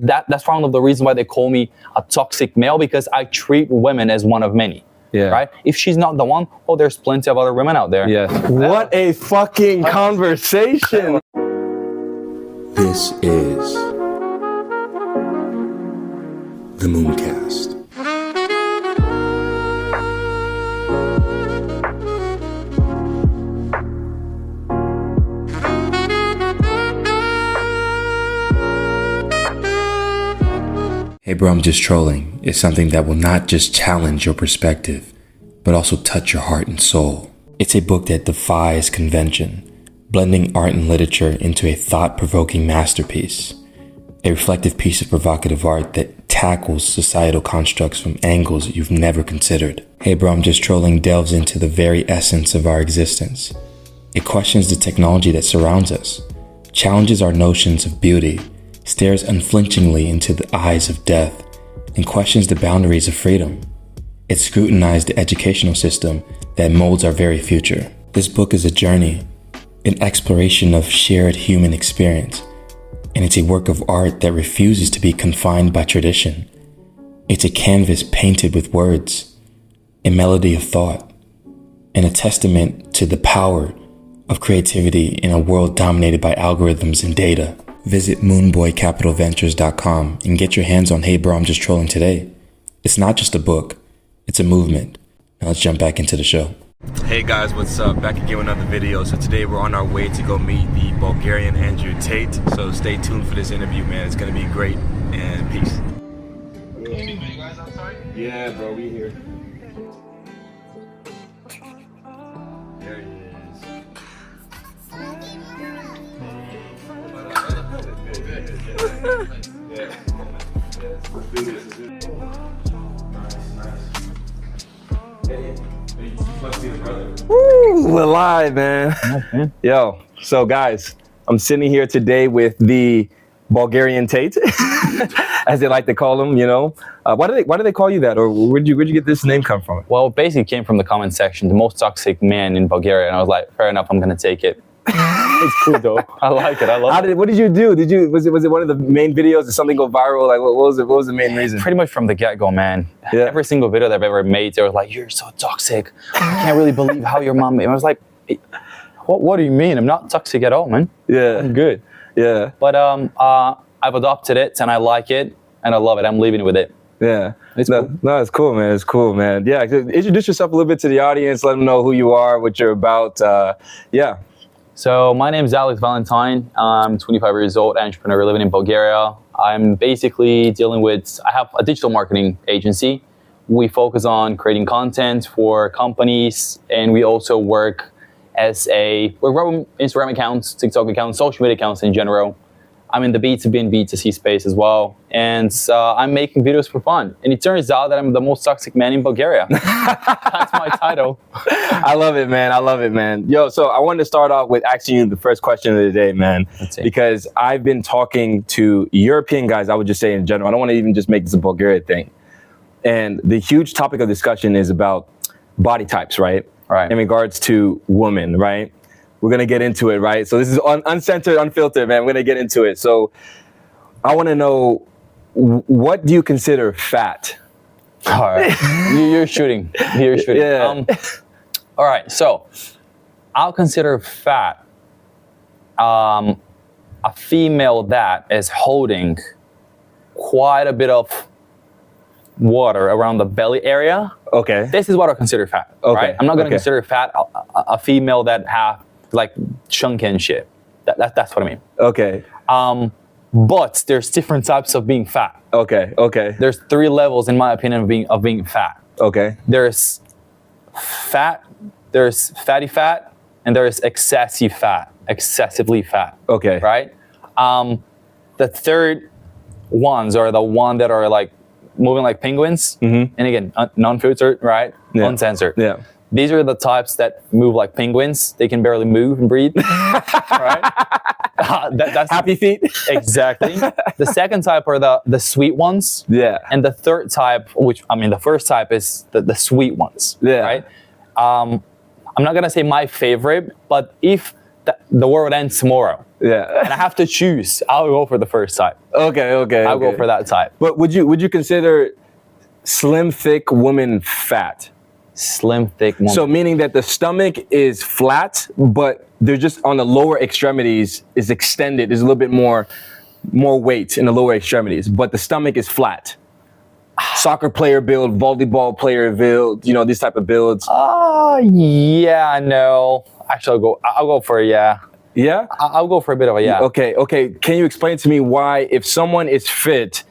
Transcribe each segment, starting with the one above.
that's one of the reasons why they call me a toxic male, because I treat women as one of many. Yeah. Right? If she's not the one, oh, there's plenty of other women out there. Yeah. What a fucking conversation. This is the Mooncast. Hey bro, I'm just trolling is something that will not just challenge your perspective, but also touch your heart and soul. It's a book that defies convention, blending art and literature into a thought-provoking masterpiece. A reflective piece of provocative art that tackles societal constructs from angles you've never considered. Hey bro, I'm just trolling delves into the very essence of our existence. It questions the technology that surrounds us, challenges our notions of beauty, stares unflinchingly into the eyes of death, and questions the boundaries of freedom. It scrutinized the educational system that molds our very future. This book is a journey, an exploration of shared human experience, and it's a work of art that refuses to be confined by tradition. It's a canvas painted with words, a melody of thought, and a testament to the power of creativity in a world dominated by algorithms and data. Visit moonboycapitalventures.com and get your hands on Hey Bro, I'm Just Trolling today. It's not just a book, it's a movement. Now let's jump back into the show. Hey guys, what's up? Back again with another video. So today we're on our way to go meet the Bulgarian Andrew Tate. So stay tuned for this interview, man. It's gonna be great, and peace. Yeah, bro, we here. There he is. Woo, we're live, man. Yo, so guys, I'm sitting here today with the Bulgarian Tate, as they like to call him. You know, why do they call you that, or where'd you get this name come from? Well, it basically came from the comment section, the most toxic man in Bulgaria, and I was like, fair enough, I'm gonna take it. It's cool though. I like it. I love it. What did you do? Was it one of the main videos? Did something go viral? Like what was the main reason? Pretty much from the get-go, man. Yeah. Every single video that I've ever made, they were like, "You're so toxic. I can't really believe how your mom made." I was like, "What do you mean? I'm not toxic at all, man. Yeah, I'm good." Yeah. But I've adopted it and I like it and I love it. I'm living with it. Yeah. It's cool. No, it's cool, man. It's cool, man. Yeah. Introduce yourself a little bit to the audience. Let them know who you are, what you're about. Yeah. So my name is Alex Valentine. I'm 25 years old, entrepreneur living in Bulgaria. I'm basically I have a digital marketing agency. We focus on creating content for companies, and we also work we're growing Instagram accounts, TikTok accounts, social media accounts in general. I'm in the B2B and B2C space as well. And I'm making videos for fun. And it turns out that I'm the most toxic man in Bulgaria. That's my title. I love it, man. I love it, man. Yo, so I wanted to start off with asking you the first question of the day, man. Because I've been talking to European guys, I would just say in general. I don't want to even just make this a Bulgaria thing. And the huge topic of discussion is about body types, right? Right. In regards to women, right? We're going to get into it, right? So this is uncensored, unfiltered, man. We're going to get into it. So I want to know, what do you consider fat? All right. You're shooting. You're shooting. Yeah. All right. So I'll consider fat a female that is holding quite a bit of water around the belly area. Okay. This is what I consider fat. Okay. Right? I'm not going to consider fat a female that have like chunk and shit. That's what I mean. Okay. But there's different types of being fat. Okay. Okay. There's 3 levels, in my opinion, of being fat. Okay. There's fat, there's fatty fat, and there's excessive fat, excessively fat. Okay. Right? The third ones are the one that are like moving like penguins. Mm-hmm. And again, non-filtered, right? Yeah. Uncensored. Yeah. These are the types that move like penguins. They can barely move and breathe, right? That's happy feet. Exactly. The second type are the sweet ones. Yeah. And the third type, the first type is the sweet ones. Yeah. Right. I'm not gonna say my favorite, but if the world ends tomorrow. Yeah. And I have to choose. I'll go for the first type. Okay. I'll go for that type. But would you consider slim, thick woman fat? Slim, thick woman. So meaning that the stomach is flat, but they're just on the lower extremities is extended. There's a little bit more weight in the lower extremities, but the stomach is flat. Soccer player build, volleyball player build, these type of builds. Yeah, no. Actually, I'll go for a yeah. Yeah? I'll go for a bit of a yeah. Okay. Can you explain to me why, if someone is fit,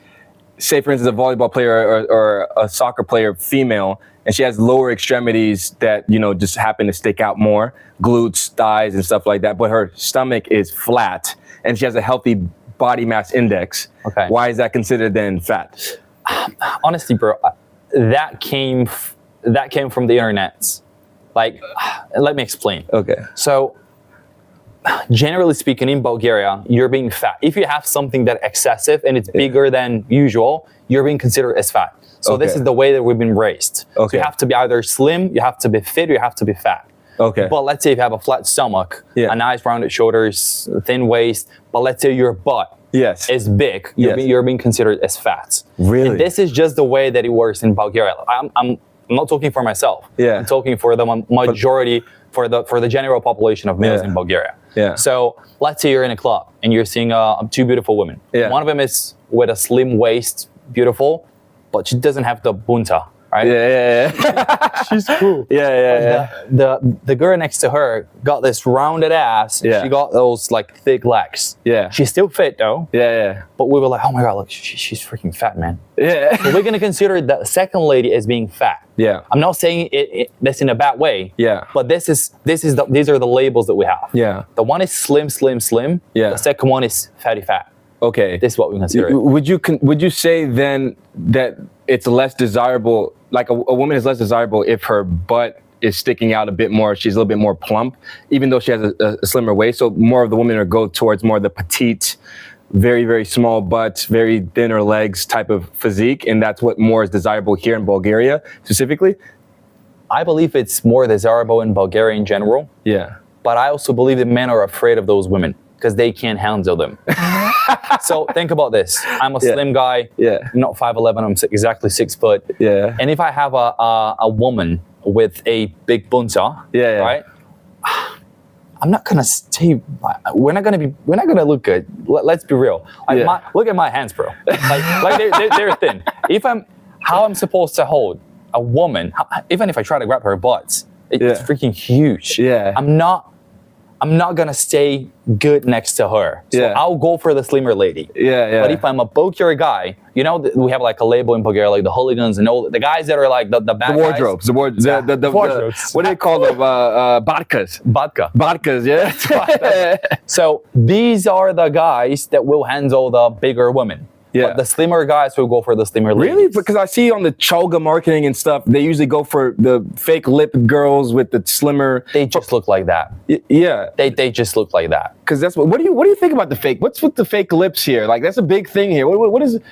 say for instance a volleyball player or a soccer player, female, and she has lower extremities that, just happen to stick out more, glutes, thighs, and stuff like that, but her stomach is flat, and she has a healthy body mass index, okay, why is that considered then fat? Honestly, bro, that came from the internet. Like, let me explain. Okay. So, generally speaking, in Bulgaria, you're being fat. If you have something that excessive and it's bigger than usual, you're being considered as fat. So this is the way that we've been raised. Okay. So you have to be either slim, you have to be fit, or you have to be fat. Okay. But let's say if you have a flat stomach, a nice rounded shoulders, thin waist, but let's say your butt is big, you're being considered as fat. Really? And this is just the way that it works in Bulgaria. I'm not talking for myself. Yeah. I'm talking for the majority, for the general population of males in Bulgaria. Yeah. So let's say you're in a club and you're seeing two beautiful women. Yeah. One of them is with a slim waist, beautiful, but she doesn't have the bunta, right? Yeah. She's cool. Yeah. The girl next to her got this rounded ass. Yeah. She got those like thick legs. Yeah. She's still fit though. Yeah. But we were like, oh my god, look, she's freaking fat, man. Yeah. So we're gonna consider the second lady as being fat. Yeah. I'm not saying this in a bad way. Yeah. But these are the labels that we have. Yeah. The one is slim. Yeah. The second one is fatty fat. Okay. This is what we consider. Would you say then that it's less desirable, like a woman is less desirable if her butt is sticking out a bit more, she's a little bit more plump, even though she has a slimmer waist? So more of the women go towards more the petite, very, very small butt, very thinner legs type of physique, and that's what more is desirable here in Bulgaria specifically? I believe it's more desirable in Bulgaria in general. Yeah. But I also believe that men are afraid of those women because they can't handle them. So think about this. I'm a slim guy. Yeah. I'm not 5'11", I'm exactly 6 foot. Yeah. And if I have a woman with a big bunta, right? I'm not gonna stay. We're not gonna look good. Let's be real. Like look at my hands, bro. Like they're thin. How I'm supposed to hold a woman? Even if I try to grab her butt, it's freaking huge. Yeah. I'm not gonna stay good next to her. So I'll go for the slimmer lady. Yeah. But if I'm a bulkier guy, we have like a label in Bulgaria, like the hooligans and all the guys that are like the bad wardrobes, guys. the wardrobes. What do they call them? Badkas. Badkas, yeah. So these are the guys that will handle the bigger women. Yeah. But the slimmer guys will go for the slimmer ladies. Really? Because I see on the Cholga marketing and stuff, they usually go for the fake lip girls with the slimmer. They just look like that. Yeah. They just look like that. Because that's what do you think about the fake? What's with the fake lips here? Like that's a big thing here. What is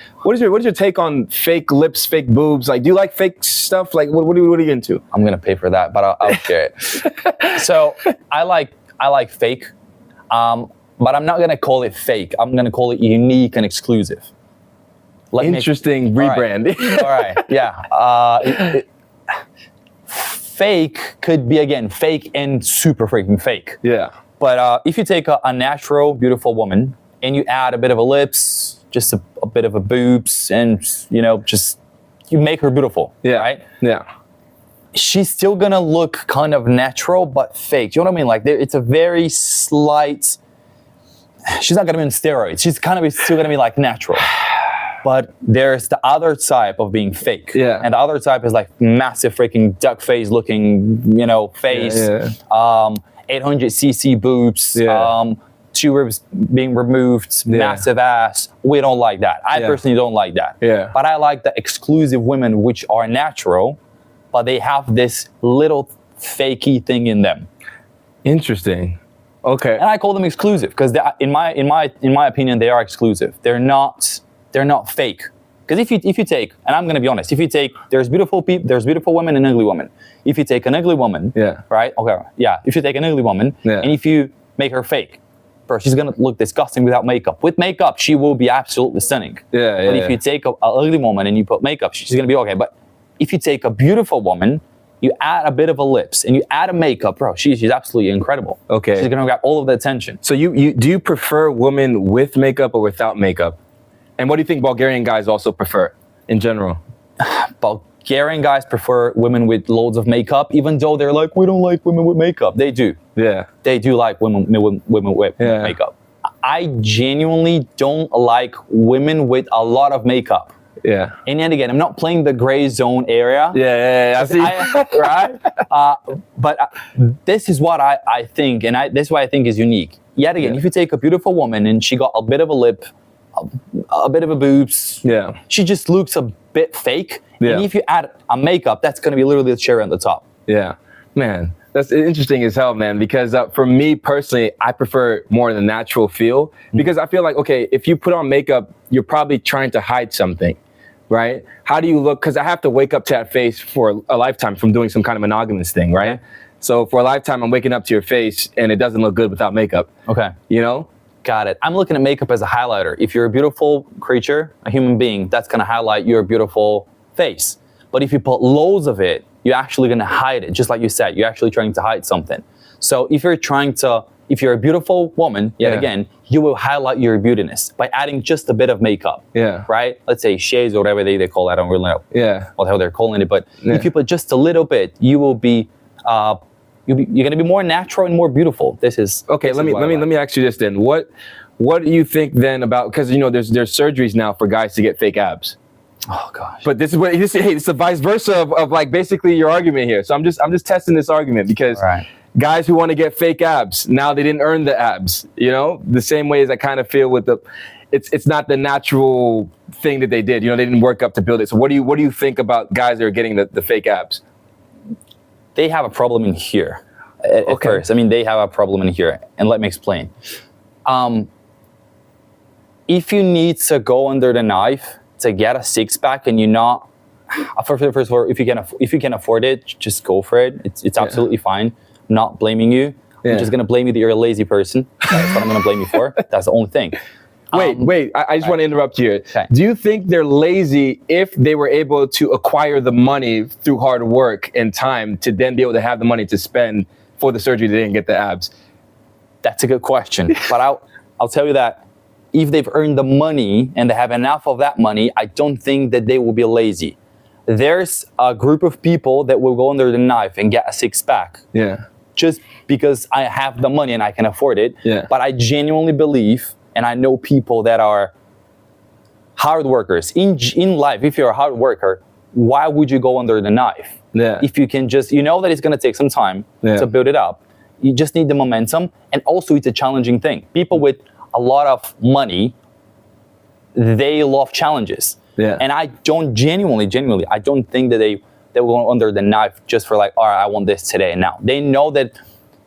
your take on fake lips, fake boobs? Like, do you like fake stuff? Like, what are you into? I'm gonna pay for that, but I'll share it. So I like fake, but I'm not gonna call it fake. I'm gonna call it unique and exclusive. Interesting rebrand. All right. Yeah. Fake could be, again, fake and super freaking fake. Yeah. But if you take a natural, beautiful woman and you add a bit of a lips, just a bit of a boobs, and, you make her beautiful. Yeah. Right? Yeah. She's still going to look kind of natural, but fake. You know what I mean? Like, it's a very slight... She's not going to be on steroids. She's still going to be, like, natural. But there's the other type of being fake. Yeah. And the other type is like massive freaking duck face looking, face. Yeah. 800cc boobs. Yeah. 2 ribs being removed. Yeah. Massive ass. We don't like that. I personally don't like that. Yeah. But I like the exclusive women which are natural, but they have this little fakey thing in them. Interesting. Okay. And I call them exclusive because in my opinion, they are exclusive. They're not fake. Because if you take, and I'm gonna be honest, there's beautiful women and ugly women. If you take an ugly woman, right? Okay, yeah. If you take an ugly woman, and if you make her fake. Bro, she's gonna look disgusting without makeup. With makeup, she will be absolutely stunning. Yeah, But if you take a ugly woman and you put makeup, she's gonna be okay. But if you take a beautiful woman, you add a bit of a lips and you add a makeup, bro, she's absolutely incredible. Okay. She's gonna grab all of the attention. So you do you prefer women with makeup or without makeup? And what do you think Bulgarian guys also prefer in general? Bulgarian guys prefer women with loads of makeup, even though they're like, we don't like women with makeup. They do. Yeah. They do like women with makeup. I genuinely don't like women with a lot of makeup. Yeah. And yet again, I'm not playing the gray zone area. Yeah. I see. Right? But this is what I think, and this is what I think is unique. Yet again, if you take a beautiful woman and she got a bit of a lip, a bit of a boobs, she just looks a bit fake. And if you add a makeup, that's going to be literally the cherry on the top. Yeah. Man, that's interesting as hell, man, because for me personally, I prefer more the natural feel, because I feel like, okay, if you put on makeup, you're probably trying to hide something, right? How do you look? Because I have to wake up to that face for a lifetime from doing some kind of monogamous thing, right? So for a lifetime, I'm waking up to your face and it doesn't look good without makeup. Okay. You know? Got it. I'm looking at makeup as a highlighter. If you're a beautiful creature, a human being, that's going to highlight your beautiful face. But if you put loads of it, you're actually going to hide it. Just like you said, you're actually trying to hide something. So if you're a beautiful woman, yet again, you will highlight your beautiness by adding just a bit of makeup. Yeah. Right? Let's say shades or whatever they call it. I don't really know what the hell they're calling it. But if you put just a little bit, you will be, you're going to be more natural and more beautiful. This is okay. Let me ask you this then. What do you think then about, because you know there's surgeries now for guys to get fake abs. Oh gosh. But this is what it's the vice versa of like basically your argument here. So I'm just testing this argument, because guys who want to get fake abs, now they didn't earn the abs. You know, the same way as I kind of feel with it's not the natural thing that they did. You know, they didn't work up to build it. So what do you think about guys that are getting the fake abs? They have a problem in here at first. I mean, they have a problem in here, and let me explain. If you need to go under the knife to get a six-pack, and you're not, first of all, if you can afford it, just go for it. It's absolutely fine. I'm not blaming you. I'm just gonna blame you that you're a lazy person. That's what I'm gonna blame you for. That's the only thing. Wait, I just want to interrupt you here. Okay. Do you think they're lazy if they were able to acquire the money through hard work and time to then be able to have the money to spend for the surgery they didn't get the abs? That's a good question. But I'll tell you that if they've earned the money and they have enough of that money, I don't think that they will be lazy. There's a group of people that will go under the knife and get a six-pack. Just because I have the money and I can afford it. But I genuinely believe, and I know people that are hard workers. In life, if you're a hard worker, why would you go under the knife? If you can just, you know that it's going to take some time to build it up. You just need the momentum. And also it's a challenging thing. People with a lot of money, they love challenges. And I don't genuinely, I don't think that they will go under the knife just for like, all right, I want this today and now. They know that,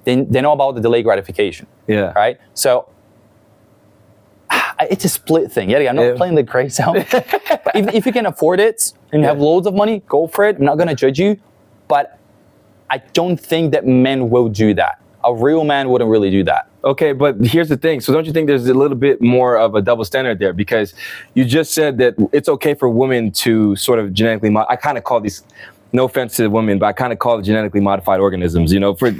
they know about the delayed gratification. Right? So it's a split thing. I'm not playing the gray zone. But if you can afford it and you have loads of money, go for it. I'm not going to judge you. But I don't think that men will do that. A real man wouldn't really do that. Okay, but here's the thing. So don't you think there's a little bit more of a double standard there? Because you just said that it's okay for women to sort of genetically I kind of call these, no offense to women, but I kind of call it genetically modified organisms, you know, for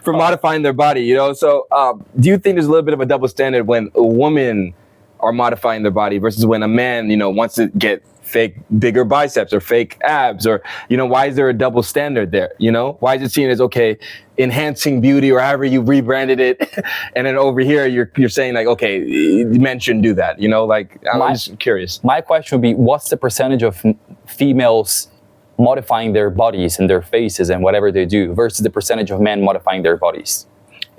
modifying their body, you know? So do you think there's a little bit of a double standard when women are modifying their body versus when a man, you know, wants to get fake bigger biceps or fake abs, or, you know, why is there a double standard there? You know, why is it seen as, okay, enhancing beauty or however you rebranded it, and then over here you're saying like, okay, men shouldn't do that, you know? Like, I'm just curious. My question would be, what's the percentage of females modifying their bodies and their faces and whatever they do versus the percentage of men modifying their bodies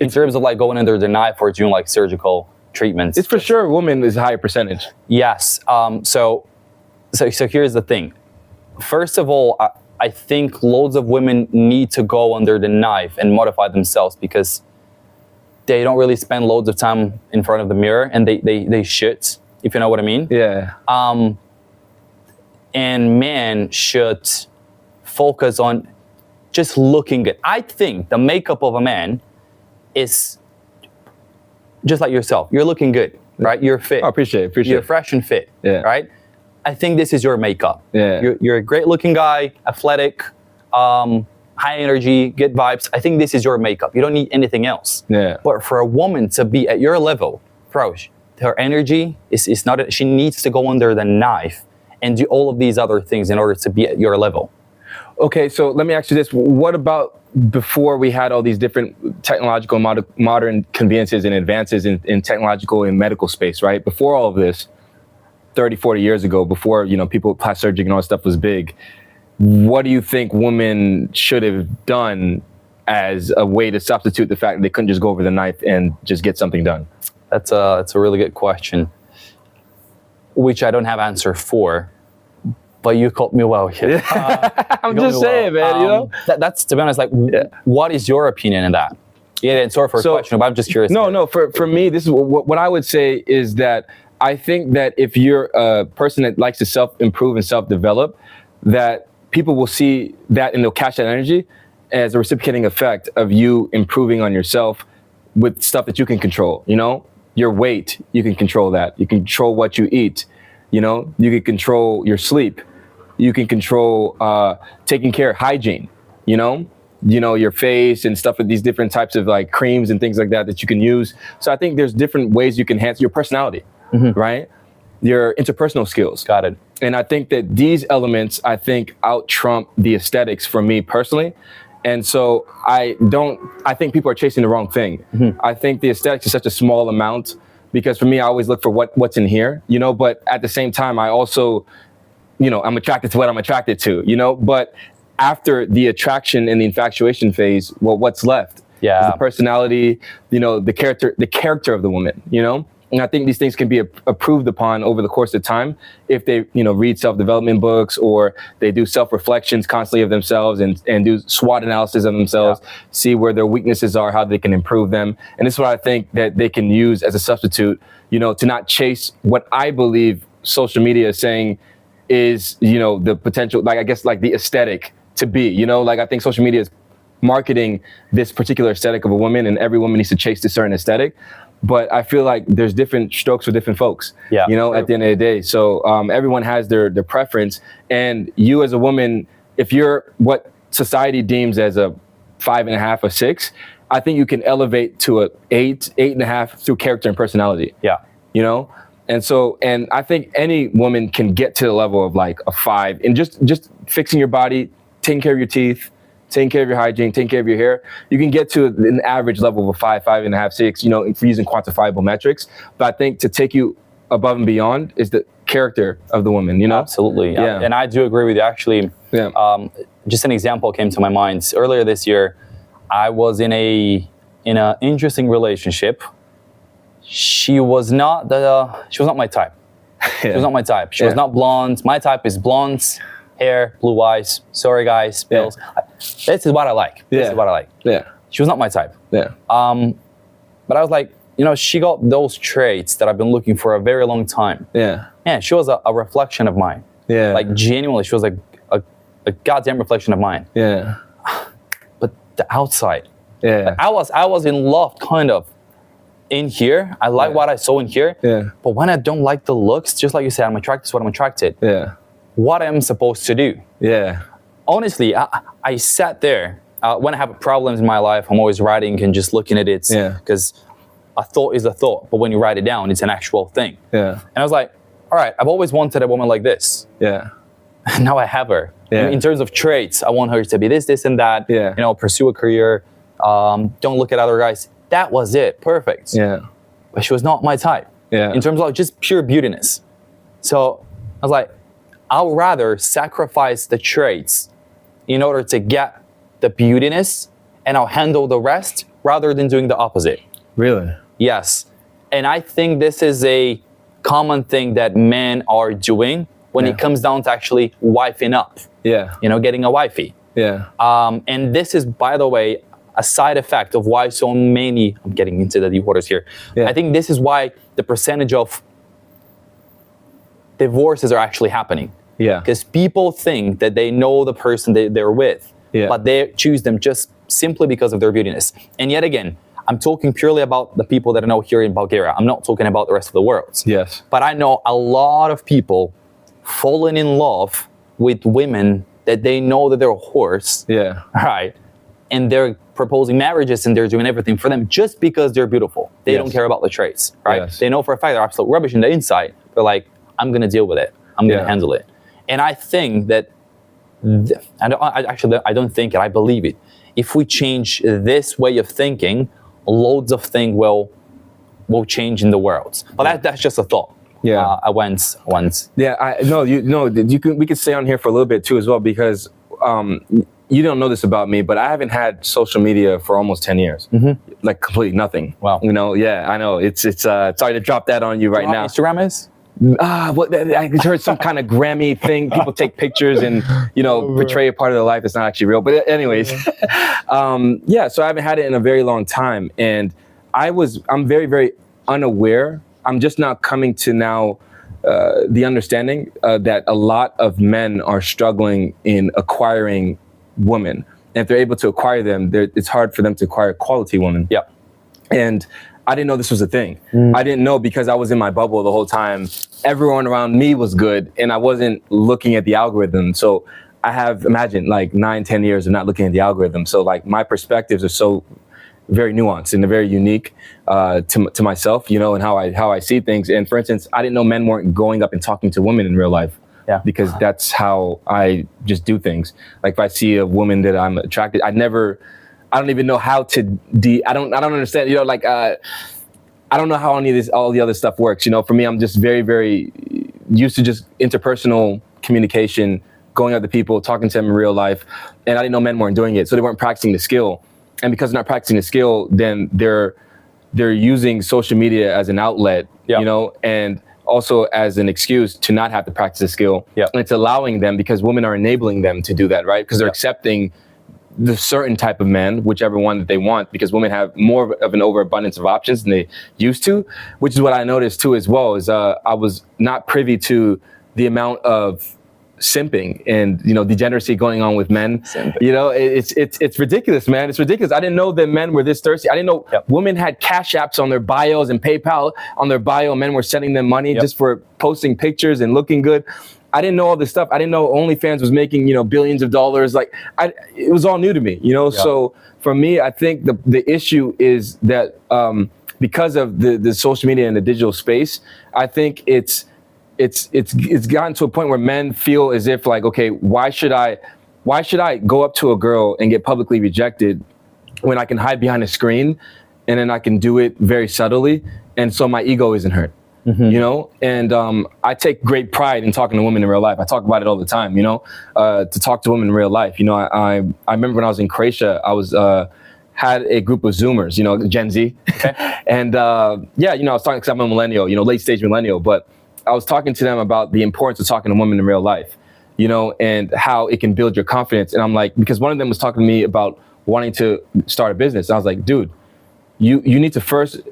in terms of like going under the knife or doing like surgical treatments? It's for sure women is a higher percentage. Yes. So here's the thing. First of all, I think loads of women need to go under the knife and modify themselves because they don't really spend loads of time in front of the mirror, and they should, if you know what I mean. And men should focus on just looking good. I think the makeup of a man is just like yourself. You're looking good, right? You're fit. I appreciate You're it. fresh and fit, Yeah. right? I think this is your makeup. Yeah. You're a great looking guy, athletic, high energy, good vibes. I think this is your makeup. You don't need anything else. Yeah. But for a woman to be at your level, bro, her energy is not, she needs to go under the knife and do all of these other things in order to be at your level. Okay, so let me ask you this. What about before we had all these different technological modern conveniences and advances in technological and medical space, right? Before all of this, 30, 40 years ago, before, people, plastic surgery and all that stuff was big, what do you think women should have done as a way to substitute the fact that they couldn't just go over the knife and just get something done? That's a really good question, which I don't have answer for, but you caught me well here. I'm just saying, man, That's, to be honest, like, what is your opinion in that? Yeah, and sorry for a question, but I'm just curious. No, for me, this is what I would say is that I think that if you're a person that likes to self-improve and self-develop, that people will see that and they'll catch that energy as a reciprocating effect of you improving on yourself with stuff that you can control, Your weight, you can control that. You can control what you eat, you can control your sleep. You can control taking care of hygiene, your face and stuff with these different types of like creams and things like that you can use. So I think there's different ways you can enhance your personality, right? Your interpersonal skills. Got it. And I think that these elements, out trump the aesthetics for me personally. And so I think people are chasing the wrong thing. I think the aesthetics is such a small amount because for me, I always look for what's in here, but at the same time, I also, I'm attracted to what I'm attracted to, but after the attraction and the infatuation phase, well, what's left? Yeah. Is the personality, the character of the woman, And I think these things can be approved upon over the course of time if they, read self-development books or they do self-reflections constantly of themselves and do SWOT analysis of themselves, see where their weaknesses are, how they can improve them. And this is what I think that they can use as a substitute, to not chase what I believe social media is saying is, the potential, the aesthetic to be, I think social media is marketing this particular aesthetic of a woman and every woman needs to chase this certain aesthetic. But I feel like there's different strokes for different folks, at the end of the day. So everyone has their preference. And you as a woman, if you're what society deems as a 5.5 or 6, I think you can elevate to a 8.5 through character and personality. Yeah. And I think any woman can get to the level of like a 5 and just fixing your body, taking care of your teeth, taking care of your hygiene, taking care of your hair, you can get to an average level of a 5, 5.5, 6, if you're using quantifiable metrics. But I think to take you above and beyond is the character of the woman, Absolutely. Yeah. And I do agree with you. Actually, just an example came to my mind. Earlier this year, I was in an interesting relationship. She was not my type. She was not my type. She was not blonde. My type is blonde, hair, blue eyes. Sorry, guys, pills. This is what I like. This is what I like. Yeah. She was not my type. Yeah. But I was like, she got those traits that I've been looking for a very long time. Yeah. Man, she was a reflection of mine. Yeah. Like genuinely, she was a goddamn reflection of mine. Yeah. But the outside. Yeah. Like I was in love kind of in here. I like what I saw in here. Yeah. But when I don't like the looks, just like you said, I'm attracted to what I'm attracted. Yeah. What am I supposed to do? Yeah. Honestly, I sat there. When I have problems in my life, I'm always writing and just looking at it. Because a thought is a thought, but when you write it down, it's an actual thing. Yeah. And I was like, all right, I've always wanted a woman like this. Yeah. Now I have her. Yeah. In terms of traits, I want her to be this, and that. Yeah. Pursue a career. Don't look at other guys. That was it. Perfect. Yeah. But she was not my type. Yeah. In terms of just pure beautiness. So I was like, I'll rather sacrifice the traits in order to get the beautiness, and I'll handle the rest rather than doing the opposite. Really? Yes. And I think this is a common thing that men are doing when it comes down to actually wifing up. Yeah. Getting a wifey. Yeah. And this is, by the way, a side effect of why so many, I'm getting into the deep waters here. Yeah. I think this is why the percentage of divorces are actually happening. Yeah. Because people think that they know the person they're with, but they choose them just simply because of their beautiness. And yet again, I'm talking purely about the people that I know here in Bulgaria. I'm not talking about the rest of the world. Yes. But I know a lot of people falling in love with women that they know that they're a horse. Yeah. Right. And they're proposing marriages and they're doing everything for them just because they're beautiful. They Yes. don't care about the traits, right? Yes. They know for a fact they're absolute rubbish in the inside. They're like, I'm going to deal with it. I'm going to Yeah. handle it. And I think that, I don't think it, I believe it. If we change this way of thinking, loads of things will change in the world. But that's just a thought. Yeah. I once. Yeah, we could stay on here for a little bit too as well, because you don't know this about me, but I haven't had social media for almost 10 years. Like completely nothing. Wow. You know, yeah, I know. It's sorry to drop that on you right now. Instagram is? I heard some kind of Grammy thing. People take pictures and, portray a part of their life that's not actually real. But anyways, yeah, so I haven't had it in a very long time. And I'm very, very unaware. I'm just now coming to now the understanding that a lot of men are struggling in acquiring women. And if they're able to acquire them, it's hard for them to acquire quality women. Yeah. And I didn't know this was a thing. I didn't know, because I was in my bubble the whole time. Everyone around me was good, and I wasn't looking at the algorithm. So I have, imagine, like 9-10 years of not looking at the algorithm. So like my perspectives are so very nuanced and very unique to myself, and how I see things. And for instance, I didn't know men weren't going up and talking to women in real life. Yeah. Because that's how I just do things. Like if I see a woman that I'm attracted, I don't even know how to I don't understand, I don't know how all the other stuff works. For me, I'm just very, very used to just interpersonal communication, going out to people, talking to them in real life. And I didn't know men weren't doing it. So they weren't practicing the skill. And because they're not practicing the skill, then they're using social media as an outlet, and also as an excuse to not have to practice the skill. Yeah. And it's allowing them, because women are enabling them to do that, right? Because they're accepting the certain type of man, whichever one that they want, because women have more of an overabundance of options than they used to, which is what I noticed too as well, is I was not privy to the amount of simping and degeneracy going on with men. It's ridiculous, man. It's ridiculous. I didn't know that men were this thirsty. I didn't know women had Cash Apps on their bios and PayPal on their bio. Men were sending them money just for posting pictures and looking good. I didn't know all this stuff. I didn't know OnlyFans was making billions of dollars. It was all new to me. So for me, I think the issue is that because of the social media and the digital space, I think it's gotten to a point where men feel as if like, okay, why should I go up to a girl and get publicly rejected when I can hide behind a screen and then I can do it very subtly, and so my ego isn't hurt. And I take great pride in talking to women in real life. I talk about it all the time, to talk to women in real life. I remember when I was in Croatia, I was had a group of Zoomers, Gen Z. Okay. And I was talking, because I'm a millennial, late stage millennial, but I was talking to them about the importance of talking to women in real life, and how it can build your confidence. And I'm like, because one of them was talking to me about wanting to start a business. And I was like, dude, you need to first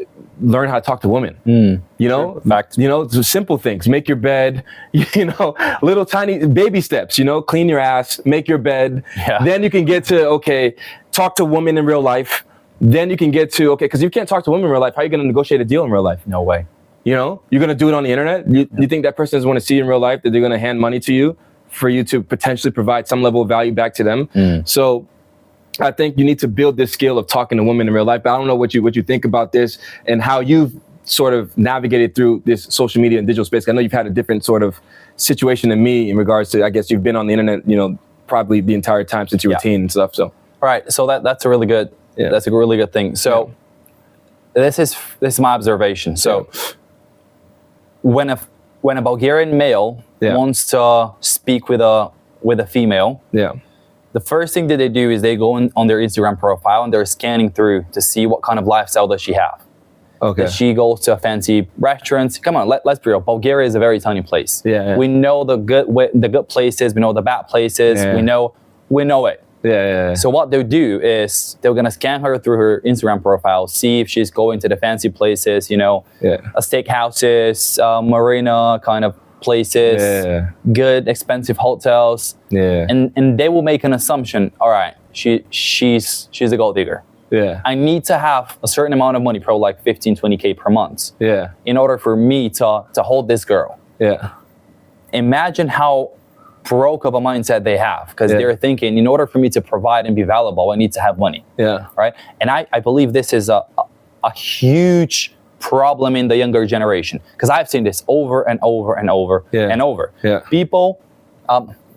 learn how to talk to women. So simple things, make your bed, little tiny baby steps, clean your ass, make your bed. Yeah. Then you can get to, okay, talk to women in real life. Then you can get to, okay, because you can't talk to women in real life. How are you going to negotiate a deal in real life? No way. You're going to do it on the internet. You think that person doesn't want to see you in real life, that they're going to hand money to you for you to potentially provide some level of value back to them. So I think you need to build this skill of talking to women in real life. But I don't know what you think about this and how you've sort of navigated through this social media and digital space. I know you've had a different sort of situation than me in regards to, I guess you've been on the internet, probably the entire time since you were a teen and stuff. So, all right. So that's a really good, that's a really good thing. So this is my observation. So when a Bulgarian male wants to speak with a female, the first thing that they do is they go on their Instagram profile and they're scanning through to see what kind of lifestyle does she have. Okay. Does she goes to fancy restaurants? Come on, let's be real. Bulgaria is a very tiny place. We know the good places. We know the bad places. We know it. So what they'll do is they're gonna scan her through her Instagram profile, see if she's going to the fancy places, steakhouses, marina kind of places, good expensive hotels, and they will make an assumption. All right, she's a gold digger. Yeah. I need to have a certain amount of money, probably like 15, 20K per month, Yeah. in order for me to hold this girl. Yeah. Imagine how broke of a mindset they have, because Yeah. they're thinking, in order for me to provide and be valuable, I need to have money. Yeah. Right? And I believe this is a huge problem in the younger generation, because I've seen this over and over and over and over. Yeah. People,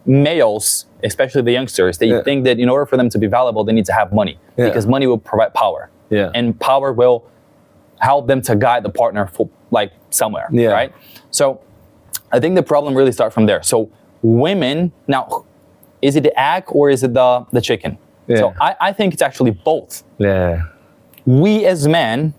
males, especially the youngsters, they think that in order for them to be valuable, they need to have money, because money will provide power. Yeah. And power will help them to guide the partner for, like, somewhere. Yeah. Right? So I think the problem really starts from there. So women, now, is it the egg or is it the chicken? Yeah. So I think it's actually both. Yeah. We as men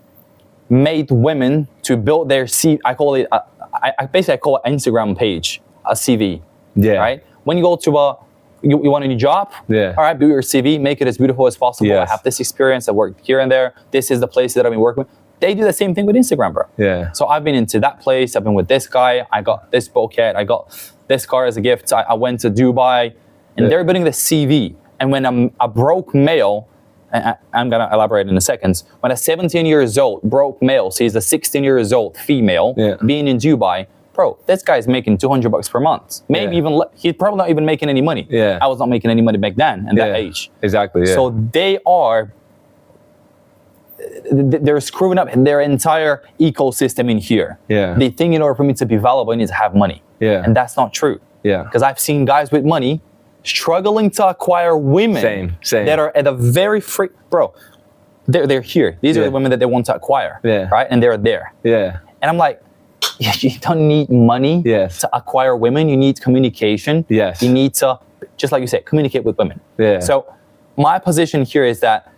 made women to build their CV. I call it, I basically call it Instagram page, a CV. Yeah. Right? When you go to you want a new job? Yeah. All right, build your CV, make it as beautiful as possible. Yes. I have this experience, I worked here and there. This is the place that I've been working with. They do the same thing with Instagram, bro. Yeah. So I've been into that place. I've been with this guy. I got this bouquet. I got this car as a gift. I went to Dubai, and they're building the CV. And when I'm a broke male, and I'm gonna elaborate in a second. When a 17 years old broke male sees a 16 years old female being in Dubai, bro, this guy's making $200 per month. Maybe even he's probably not even making any money. Yeah. I was not making any money back then in that age. Exactly. Yeah. So they're screwing up their entire ecosystem in here. Yeah. They think in order for me to be valuable, I need to have money. Yeah. And that's not true. Yeah. Because I've seen guys with money struggling to acquire women Same. that are at a very bro, they're here. These are the women that they want to acquire. Yeah. Right? And they're there. Yeah. And I'm like, you don't need money to acquire women. You need communication. Yes. You need to, just like you said, communicate with women. Yeah. So my position here is that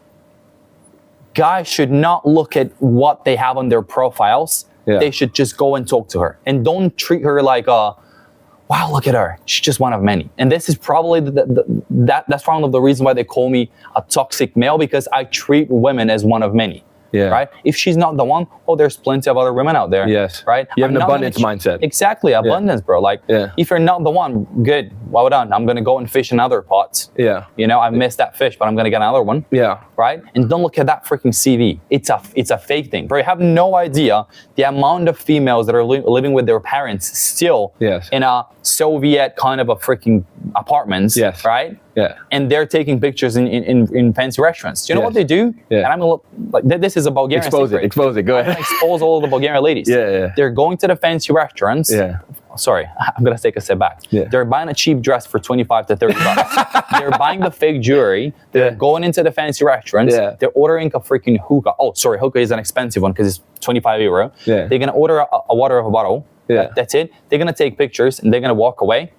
guys should not look at what they have on their profiles. Yeah. They should just go and talk to her. And don't treat her like wow, look at her. She's just one of many. And this is probably that's one of the reasons why they call me a toxic male, because I treat women as one of many. Yeah. Right? If she's not the one, there's plenty of other women out there. Yes. Right? You have I'm an not abundance mindset. Exactly, abundance, bro. Like, if you're not the one, good, well done. I'm gonna go and fish in other pots. Yeah. You know, I missed that fish, but I'm gonna get another one. Yeah. Right? And don't look at that freaking CV. It's a fake thing, bro. You have no idea the amount of females that are living with their parents still in a Soviet kind of a freaking apartments. Yes. Right? Yeah. And they're taking pictures in fancy restaurants. Do you know what they do? Yeah. And I'm gonna look like this is a Bulgarian Expose secret. it. Go ahead. Expose all the Bulgarian ladies. Yeah. They're going to the fancy restaurants. Yeah. Sorry, I'm gonna take a step back. Yeah. They're buying a cheap dress for 25 to 30 bucks. They're buying the fake jewelry. They're going into the fancy restaurants. Yeah. They're ordering a freaking hookah. Oh, sorry, hookah is an expensive one because it's 25 euro. Yeah. They're gonna order a water of a bottle. Yeah. That's it. They're gonna take pictures and they're gonna walk away.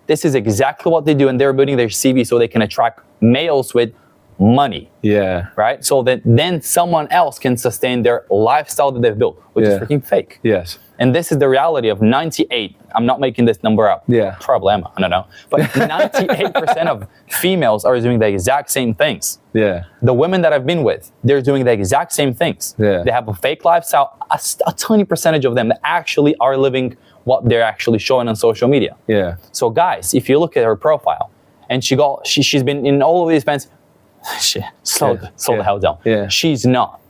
This is exactly what they do, and they're building their CV so they can attract males with money. Yeah. Right? So that then someone else can sustain their lifestyle that they've built, which is freaking fake. Yes. And this is the reality of 98. I'm not making this number up. Yeah. Probably am. I don't know. But 98% of females are doing the exact same things. Yeah. The women that I've been with, they're doing the exact same things. Yeah. They have a fake lifestyle. A tiny percentage of them that actually are living what they're actually showing on social media. Yeah. So guys, if you look at her profile, and she's been in all of these events, slow the hell down. Yeah. She's not.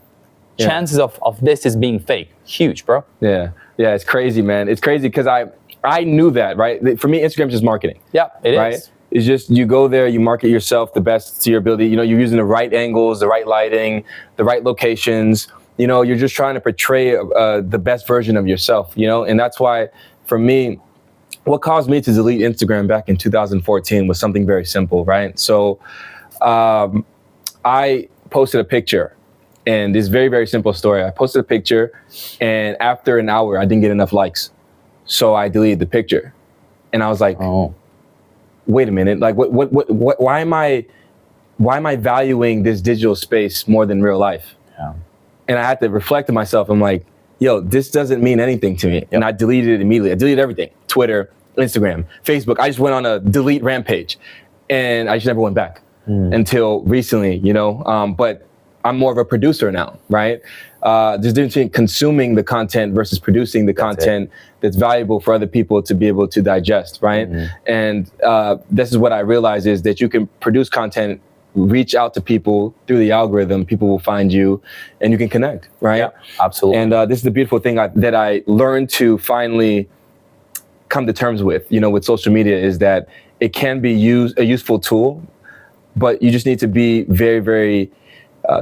Yeah. Chances of this is being fake, huge, bro. Yeah. Yeah, it's crazy, man. It's crazy because I knew that, right? For me, Instagram's just marketing. Yeah, it right? is. It's just you go there, you market yourself the best to your ability. You know, you're using the right angles, the right lighting, the right locations. You know, you're just trying to portray the best version of yourself, you know? And that's why, for me, what caused me to delete Instagram back in 2014 was something very simple, right? So I posted a picture, and this very, very simple story. I posted a picture, and after an hour, I didn't get enough likes. So I deleted the picture. And I was like, wait a minute, like why am I valuing this digital space more than real life? Yeah. And I had to reflect on myself. I'm like, yo, this doesn't mean anything to me. Yep. And I deleted it immediately. I deleted everything. Twitter, Instagram, Facebook. I just went on a delete rampage, and I just never went back until recently, you know? But I'm more of a producer now, right? There's a difference between consuming the content versus producing the content that's valuable for other people to be able to digest, right? And this is what I realized is that you can produce content reach out to people through the algorithm, people will find you and you can connect, right? Yeah, absolutely. And this is the beautiful thing that I learned to finally come to terms with, with social media, is that it can be a useful tool, but you just need to be very, very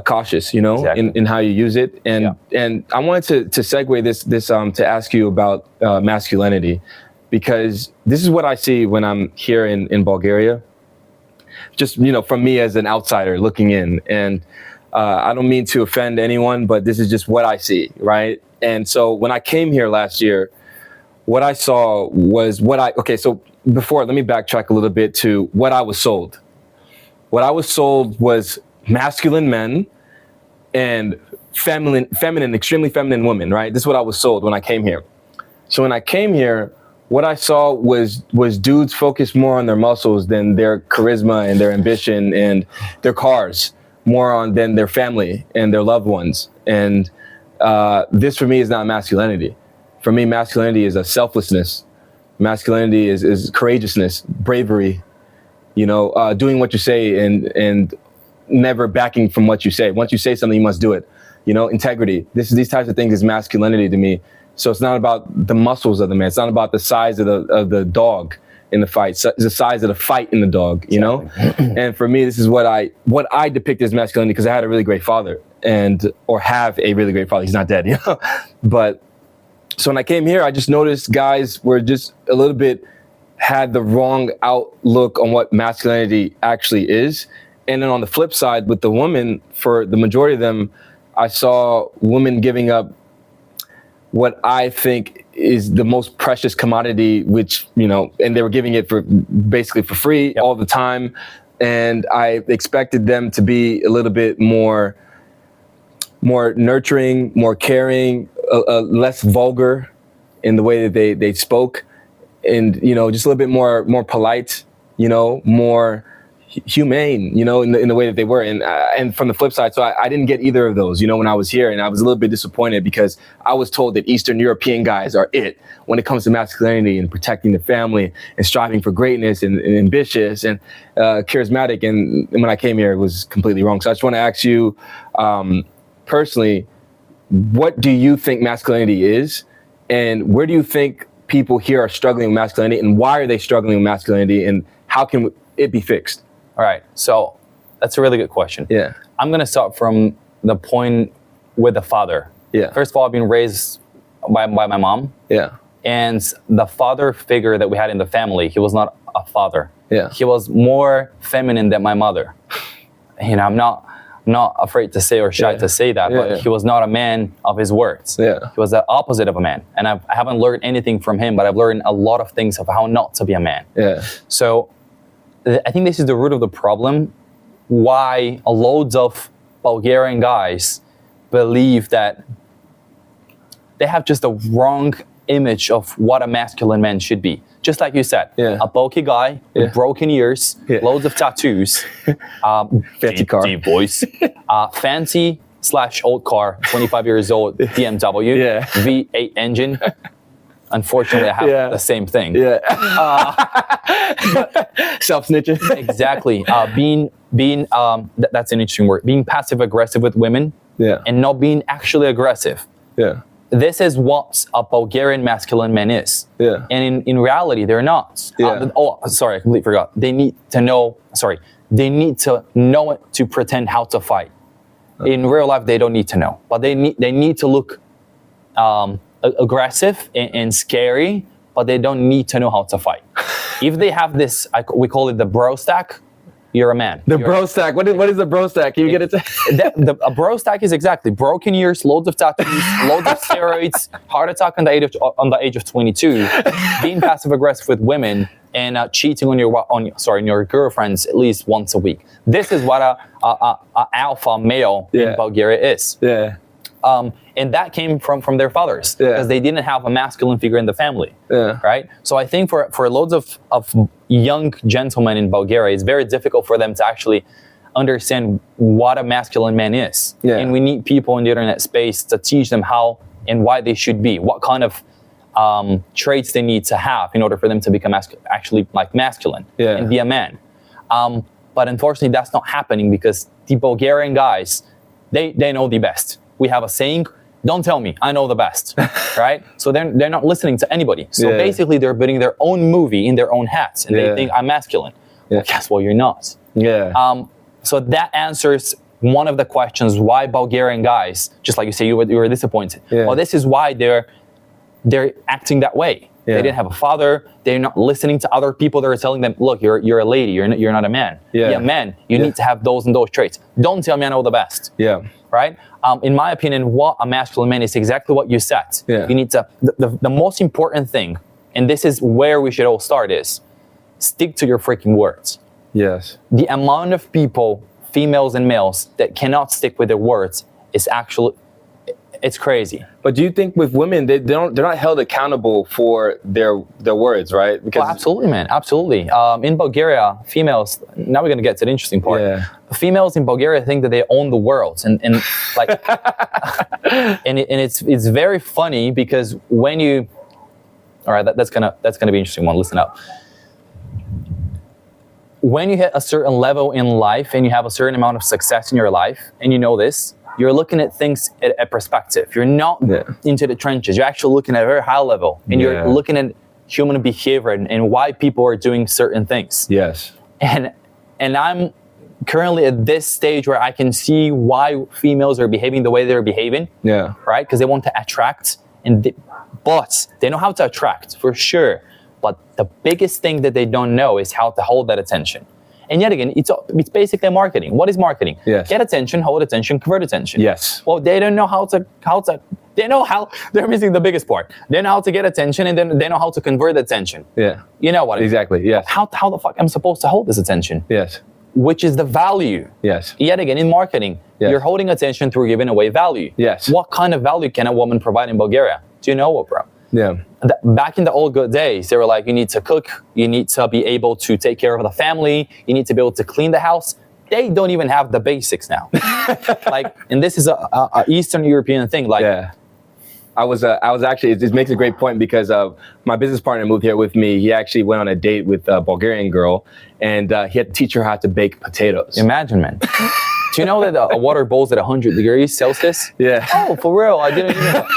cautious, Exactly. in how you use it. And I wanted to segue this to ask you about masculinity, because this is what I see when I'm here in Bulgaria. Just, from me as an outsider looking in. And I don't mean to offend anyone, but this is just what I see, right? And so when I came here last year, what I saw was so before, let me backtrack a little bit to what I was sold. What I was sold was masculine men and feminine, extremely feminine women, right? This is what I was sold when I came here. So when I came here, what I saw was dudes focused more on their muscles than their charisma and their ambition and their cars, than their family and their loved ones. And this for me is not masculinity. For me, masculinity is a selflessness. Masculinity is courageousness, bravery, doing what you say and never backing from what you say. Once you say something, you must do it. Integrity. These types of things is masculinity to me. So it's not about the muscles of the man. It's not about the size of the dog in the fight. It's the size of the fight in the dog, And for me, this is what I depict as masculinity, because I had a really great father or have a really great father. He's not dead, But so when I came here, I just noticed guys were just a little bit, had the wrong outlook on what masculinity actually is. And then on the flip side, with the women, for the majority of them, I saw women giving up what I think is the most precious commodity, which, and they were giving it basically for free all the time. And I expected them to be a little bit more nurturing, more caring, less vulgar in the way that they spoke, and, just a little bit more polite, more humane, in the way that they were. And from the flip side, so I didn't get either of those, when I was here. And I was a little bit disappointed, because I was told that Eastern European guys are it when it comes to masculinity and protecting the family and striving for greatness and ambitious and charismatic. And when I came here, it was completely wrong. So I just want to ask you personally, what do you think masculinity is? And where do you think people here are struggling with masculinity? And why are they struggling with masculinity? And how can it be fixed? All right, so that's a really good question. Yeah. I'm gonna start from the point with the father. Yeah. First of all, I've been raised by my mom. Yeah. And the father figure that we had in the family, he was not a father. Yeah. He was more feminine than my mother. I'm not afraid to say or shy to say that, but he was not a man of his words. Yeah. He was the opposite of a man. And I haven't learned anything from him, but I've learned a lot of things of how not to be a man. Yeah. So I think this is the root of the problem, why loads of Bulgarian guys believe that they have just a wrong image of what a masculine man should be. Just like you said, a bulky guy with broken ears, loads of tattoos, fancy car, deep voice, fancy/old car, 25 years old BMW, V8 engine. Unfortunately, I have the same thing. Yeah. Self-snitching. Exactly. That's an interesting word. Being passive aggressive with women, and not being actually aggressive. Yeah. This is what a Bulgarian masculine man is. Yeah. And in reality, they're not. Yeah. Sorry, I completely forgot. They need to know it to pretend how to fight. In real life, they don't need to know, but they need to look aggressive and scary, but they don't need to know how to fight. If they have this, we call it the bro stack, you're a man. Bro stack. What is the bro stack? Can you get it? A bro stack is exactly broken ears, loads of tattoos, loads of steroids, heart attack on the age of 22, being passive aggressive with women, and cheating on your girlfriends at least once a week. This is what a alpha male in Bulgaria is. Yeah. And that came from their fathers, because they didn't have a masculine figure in the family, right? So I think for loads of young gentlemen in Bulgaria, it's very difficult for them to actually understand what a masculine man is. Yeah. And we need people in the internet space to teach them how and why they should be, what kind of traits they need to have in order for them to become actually masculine and be a man. But unfortunately, that's not happening because the Bulgarian guys, they know the best. We have a saying, don't tell me, I know the best, right? So they're not listening to anybody. So basically, they're building their own movie in their own hats, and they think I'm masculine. Well, guess what? You're not. So that answers one of the questions why Bulgarian guys, just like you say, you were disappointed. Well, this is why they're acting that way. They didn't have a father. They're not listening to other people that are telling them, look, you're a lady, you're not a man. Man, you need to have those and those traits. Don't tell me I know the best. Right? In my opinion, what a masculine man is exactly what you said. You need to, the most important thing, and this is where we should all start, is stick to your freaking words. The amount of people, females and males, that cannot stick with their words is actually, it's crazy. But do you think with women, they're not held accountable for their words, right? Because absolutely, man, absolutely. In Bulgaria, females, now we're gonna get to the interesting part. Females in Bulgaria think that they own the world, and like, and it's very funny because when you, all right, that's gonna be an interesting one. Listen up. When you hit a certain level in life and you have a certain amount of success in your life, and you know this, you're looking at things at perspective. You're not into the trenches. You're actually looking at a very high level, and you're looking at human behavior and why people are doing certain things. And I'm currently at this stage where I can see why females are behaving the way they're behaving. Right? Because they want to attract, but they know how to attract for sure. But the biggest thing that they don't know is how to hold that attention. And yet again, it's basically marketing. What is marketing? Get attention, hold attention, convert attention. Well, they don't know how to, they know how, they're missing the biggest part. They know how to get attention, and then they know how to convert attention. You know what I mean? Exactly, How the fuck am I supposed to hold this attention? Which is the value. Yet again, in marketing, you're holding attention through giving away value. What kind of value can a woman provide in Bulgaria? Do you know what, bro? Back in the old good days, they were like, you need to cook, you need to be able to take care of the family, you need to be able to clean the house. They don't even have the basics now. Like, and this is a Eastern European thing. Like, I was actually, it makes a great point because my business partner moved here with me. He actually went on a date with a Bulgarian girl, and he had to teach her how to bake potatoes. Imagine, man. Do you know that a water boils at 100 degrees Celsius? Oh, for real? I didn't even know.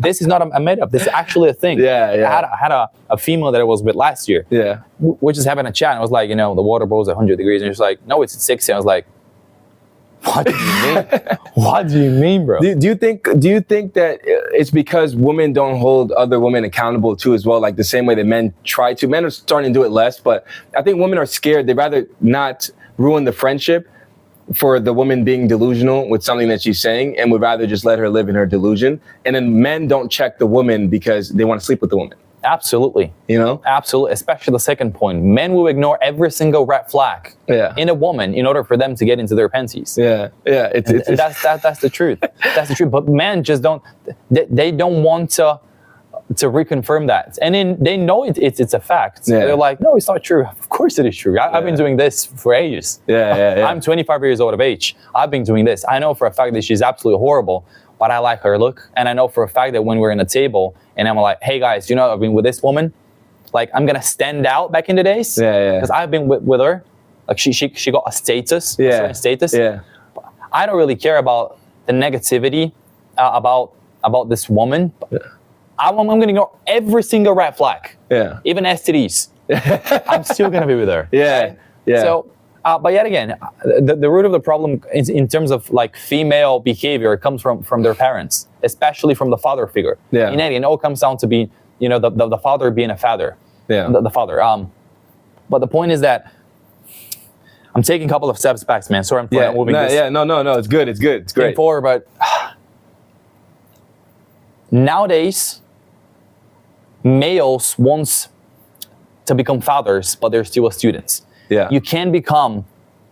This is not a made up. This is actually a thing. I had a female that I was with last year. We're just having a chat, and I was like, you know, the water boils at 100 degrees. And she's like, no, it's at 60. I was like, what do you mean? What do you mean, bro? Do you think that it's because women don't hold other women accountable too as well, like the same way that men try to? Men are starting to do it less, but I think women are scared. They'd rather not ruin the friendship for the woman being delusional with something that she's saying, and would rather just let her live in her delusion. And then men don't check the woman because they want to sleep with the woman. Absolutely. You know? Absolutely. Especially the second point. Men will ignore every single red flag in a woman in order for them to get into their panties. That's the truth. That's the truth. But men just don't, they don't want to reconfirm that. And then they know it's a fact. They're like, no, it's not true. Of course it is true. I've been doing this for ages. I'm 25 years old of age. I've been doing this. I know for a fact that she's absolutely horrible, but I like her look. And I know for a fact that when we're in a table and I'm like, hey guys, you know, I've been with this woman, like I'm gonna stand out back in the days. Because I've been with her. Like she got a status, a certain status. I don't really care about the negativity about this woman. I'm going to ignore every single red flag, even STDs. I'm still going to be with her. So, but yet again, the root of the problem is in terms of like female behavior comes from their parents, especially from the father figure. And it all comes down to being, you know, the father being a father. The father. But the point is that I'm taking a couple of steps back, man. Sorry, I'm moving this. No. It's good. It's great. Forward, but nowadays, males want to become fathers, but they're still students. You can't become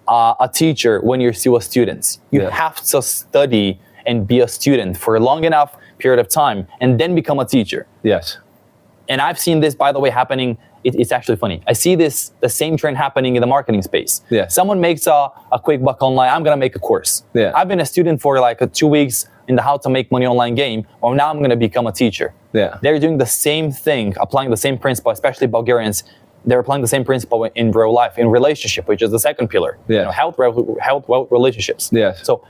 a teacher when you're still a student. You have to study and be a student for a long enough period of time and then become a teacher. And I've seen this, by the way, happening. It's actually funny. I see the same trend happening in the marketing space. Someone makes a quick buck online. I'm going to make a course. I've been a student for like 2 weeks in the how to make money online game. Well, now I'm going to become a teacher. They're doing the same thing, applying the same principle, especially Bulgarians. they're applying the same principle in real life, in relationship, which is the second pillar. Yeah. You know, health, wealth, relationships. Yes. So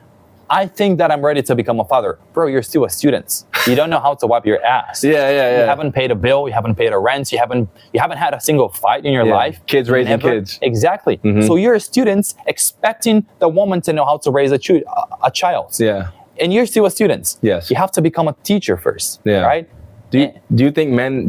I think that I'm ready to become a father. Bro, you're still a student. You don't know how to wipe your ass. Yeah. You haven't paid a bill. You haven't paid a rent. You haven't had a single fight in your life. Kids raising kids. Exactly. So you're a student expecting the woman to know how to raise a child. Yeah. And you're still a student. Yes. You have to become a teacher first. Yeah. Right? Do you think men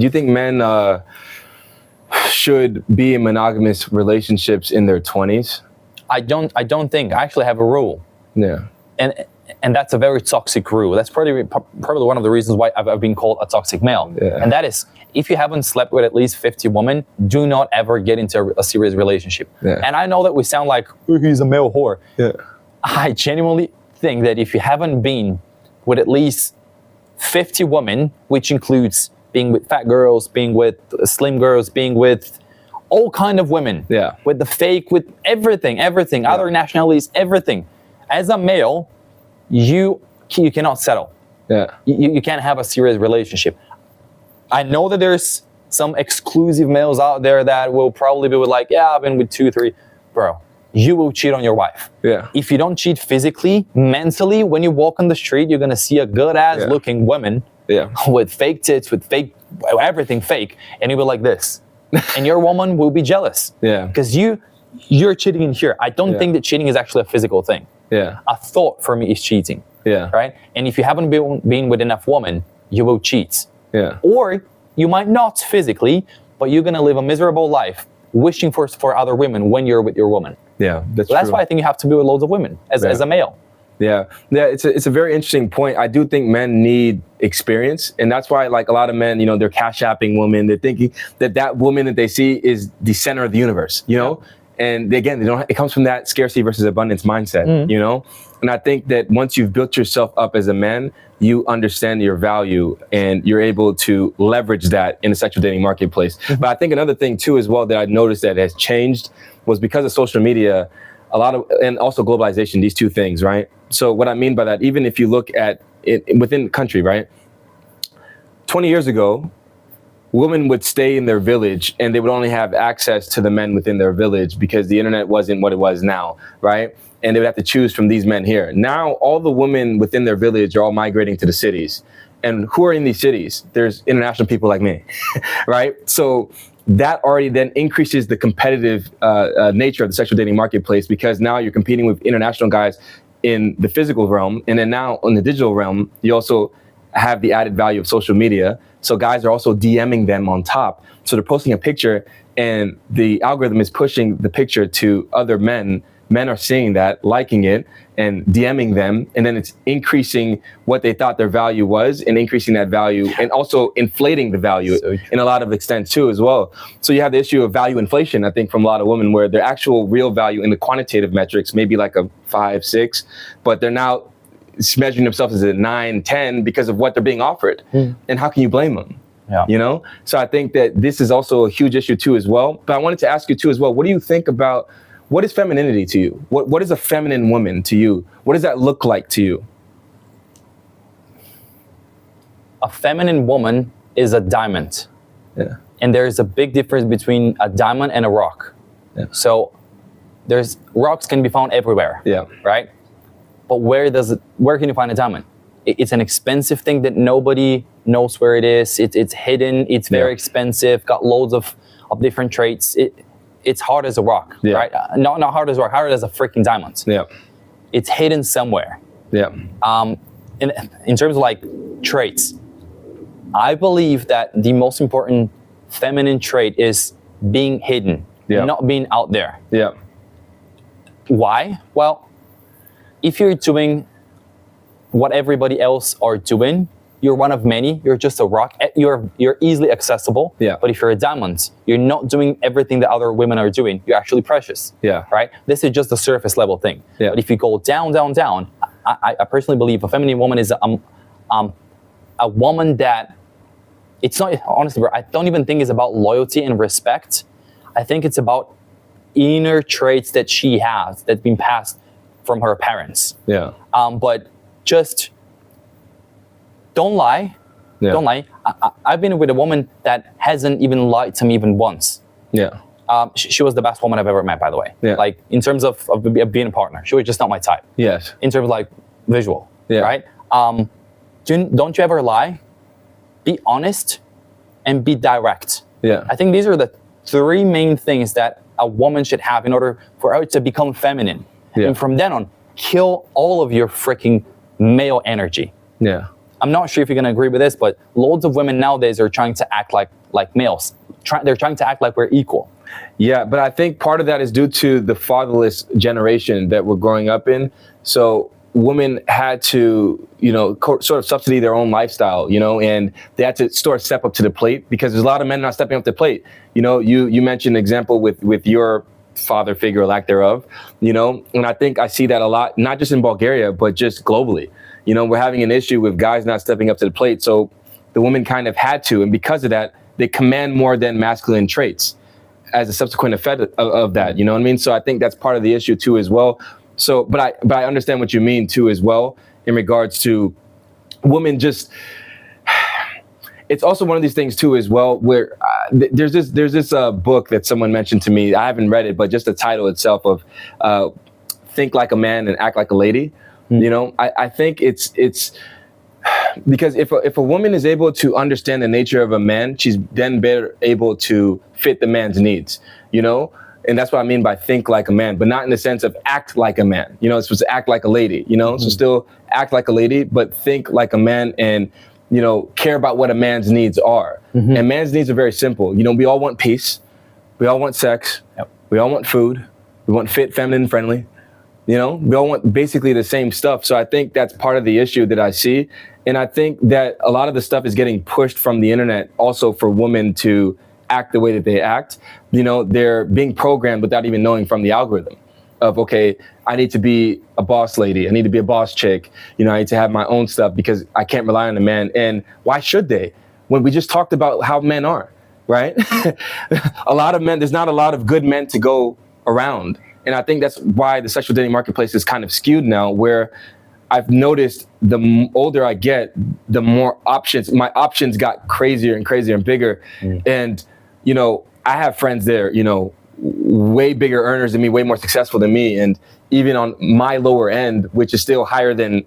should be in monogamous relationships in their 20s? I don't think. I actually have a rule. Yeah. And that's a very toxic rule. That's probably one of the reasons why I've been called a toxic male. Yeah. And that is, if you haven't slept with at least 50 women, do not ever get into a serious relationship. Yeah. And I know that we sound like, oh, he's a male whore. Yeah. I genuinely think that if you haven't been with at least 50 women, which includes being with fat girls, being with slim girls, being with all kind of women, with the fake, with everything, other nationalities, everything. As a male, you cannot settle. Yeah. You can't have a serious relationship. I know that there's some exclusive males out there that will probably be like, yeah, I've been with 2, 3. Bro, you will cheat on your wife. Yeah. If you don't cheat physically, mentally, when you walk on the street, you're going to see a good-ass looking woman with fake tits, with fake, everything fake, and you'll be like this. And your woman will be jealous. Yeah. Because you're cheating in here. I don't think that cheating is actually a physical thing. Yeah. A thought for me is cheating. Yeah. Right? And if you haven't been with enough women, you will cheat. Yeah. Or you might not physically, but you're going to live a miserable life wishing for other women when you're with your woman. Yeah, that's why I think you have to be with loads of women as a male. Yeah, it's a very interesting point. I do think men need experience, and that's why, like, a lot of men, they're cash apping women. They're thinking that woman that they see is the center of the universe, And again, it comes from that scarcity versus abundance mindset, And I think that once you've built yourself up as a man, you understand your value and you're able to leverage that in the sexual dating marketplace. But I think another thing too, as well, that I noticed that has changed was because of social media, and also globalization, these two things, right? So what I mean by that, even if you look at it within the country, right? 20 years ago, women would stay in their village and they would only have access to the men within their village because the internet wasn't what it was now, right? And they would have to choose from these men here. Now, all the women within their village are all migrating to the cities. And who are in these cities? There's international people like me, right? So that already then increases the competitive nature of the sexual dating marketplace, because now you're competing with international guys in the physical realm. And then now in the digital realm, you also have the added value of social media. So guys are also DMing them on top. So they're posting a picture and the algorithm is pushing the picture to other men. Men are seeing that, liking it, and DMing them, and then it's increasing what they thought their value was, and increasing that value, and also inflating the value in a lot of extent too, as well. So you have the issue of value inflation, I think, from a lot of women, where their actual real value in the quantitative metrics may be like a 5, 6, but they're now measuring themselves as a 9, 10 because of what they're being offered. And how can you blame them? Yeah. So I think that this is also a huge issue too, as well. But I wanted to ask you too, as well, what do you think about, what is femininity to you? What is a feminine woman to you? What does that look like to you? A feminine woman is a diamond. Yeah. And there's a big difference between a diamond and a rock. Yeah. So rocks can be found everywhere. Yeah. Right? But where can you find a diamond? It's an expensive thing that nobody knows where it is. It's hidden. It's very expensive. Got loads of different traits. It's hard as a rock, right? Not hard as a rock, hard as a freaking diamond. Yeah. It's hidden somewhere. Yeah. In terms of like traits, I believe that the most important feminine trait is being hidden, not being out there. Yeah. Why? Well, if you're doing what everybody else are doing, you're one of many. You're just a rock. You're easily accessible. Yeah. But if you're a diamond, you're not doing everything that other women are doing. You're actually precious. Yeah. Right? This is just the surface level thing. Yeah. But if you go down, I personally believe a feminine woman is a woman that, it's not, honestly, bro, I don't even think it's about loyalty and respect. I think it's about inner traits that she has that's been passed from her parents. Yeah. But just don't lie. Yeah. Don't lie. I've been with a woman that hasn't even lied to me even once. Yeah. She was the best woman I've ever met, by the way. Yeah. Like in terms of being a partner, she was just not my type. Yes. In terms of like visual, Yeah. right? Don't you ever lie, be honest, and be direct. Yeah. I think these are the 3 main things that a woman should have in order for her to become feminine. Yeah. And from then on, kill all of your freaking male energy. Yeah. I'm not sure if you're gonna agree with this, but loads of women nowadays are trying to act like males. They're trying to act like we're equal. Yeah, but I think part of that is due to the fatherless generation that we're growing up in. So women had to, sort of subsidy their own lifestyle, and they had to sort of step up to the plate because there's a lot of men not stepping up to the plate. You mentioned an example with your father figure, or lack thereof, and I think I see that a lot, not just in Bulgaria, but just globally. We're having an issue with guys not stepping up to the plate. So the women kind of had to, and because of that, they command more than masculine traits as a subsequent effect of that. You know what I mean? So I think that's part of the issue too as well. So, but I understand what you mean too as well in regards to women just. It's also one of these things too as well where there's this book that someone mentioned to me. I haven't read it, but just the title itself of "Think Like a Man and Act Like a Lady." I think it's because if a woman is able to understand the nature of a man, she's then better able to fit the man's needs, and that's what I mean by think like a man, but not in the sense of act like a man. It's supposed to act like a lady, so still act like a lady, but think like a man and, care about what a man's needs are. And man's needs are very simple. We all want peace. We all want sex. Yep. We all want food. We want fit, feminine, friendly. We all want basically the same stuff. So I think that's part of the issue that I see. And I think that a lot of the stuff is getting pushed from the internet also for women to act the way that they act. They're being programmed without even knowing from the algorithm of, okay, I need to be a boss lady. I need to be a boss chick. I need to have my own stuff because I can't rely on a man. And why should they? When we just talked about how men are, right? A lot of men, there's not a lot of good men to go around. And I think that's why the sexual dating marketplace is kind of skewed now, where I've noticed the older I get, the more options, my options got crazier and crazier and bigger. And, I have friends there, way bigger earners than me, way more successful than me. And even on my lower end, which is still higher than,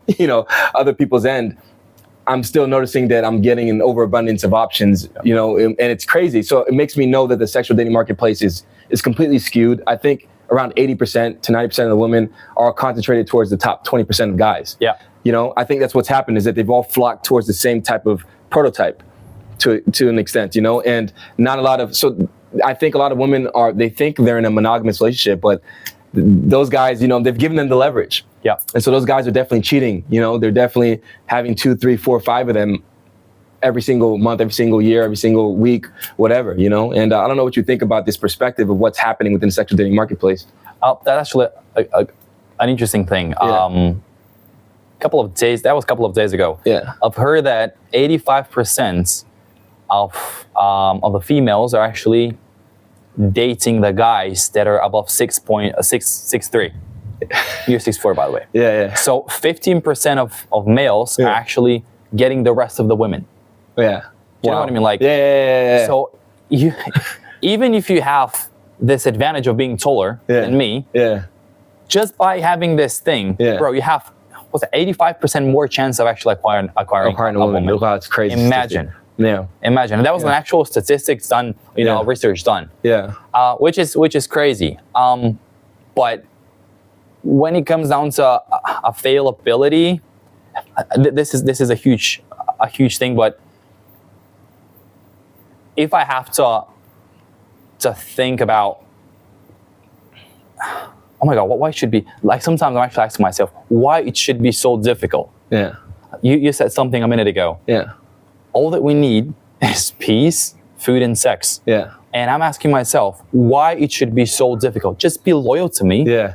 other people's end, I'm still noticing that I'm getting an overabundance of options, and it's crazy. So it makes me know that the sexual dating marketplace is completely skewed. I think around 80% to 90% of the women are concentrated towards the top 20% of guys. Yeah. I think that's what's happened is that they've all flocked towards the same type of prototype to an extent, and not a lot of, so I think a lot of women they think they're in a monogamous relationship, but those guys, they've given them the leverage. Yeah. And so those guys are definitely cheating, they're definitely having 2, 3, 4, 5 of them every single month, every single year, every single week, whatever, and I don't know what you think about this perspective of what's happening within the sexual dating marketplace. That's actually an interesting thing. Yeah. Couple of days ago. Yeah. I've heard that 85% of the females are actually dating the guys that are above 6'3". You're 6'4", by the way. Yeah. So 15% of males are actually getting the rest of the women. Yeah. Do you know what I mean? Like, yeah. So you, even if you have this advantage of being taller than me, just by having this thing, bro, you have 85% more chance of actually acquiring a woman. Wow, it's crazy. Imagine. Yeah. Imagine. And that was an actual statistics done, research done. Yeah. Which is crazy. But when it comes down to availability, this is a huge thing. But if I have to think about, oh my God, why it should be like, sometimes I'm actually asking myself why it should be so difficult. Yeah. You said something a minute ago. Yeah. All that we need is peace, food, and sex. Yeah. And I'm asking myself why it should be so difficult. Just be loyal to me. Yeah.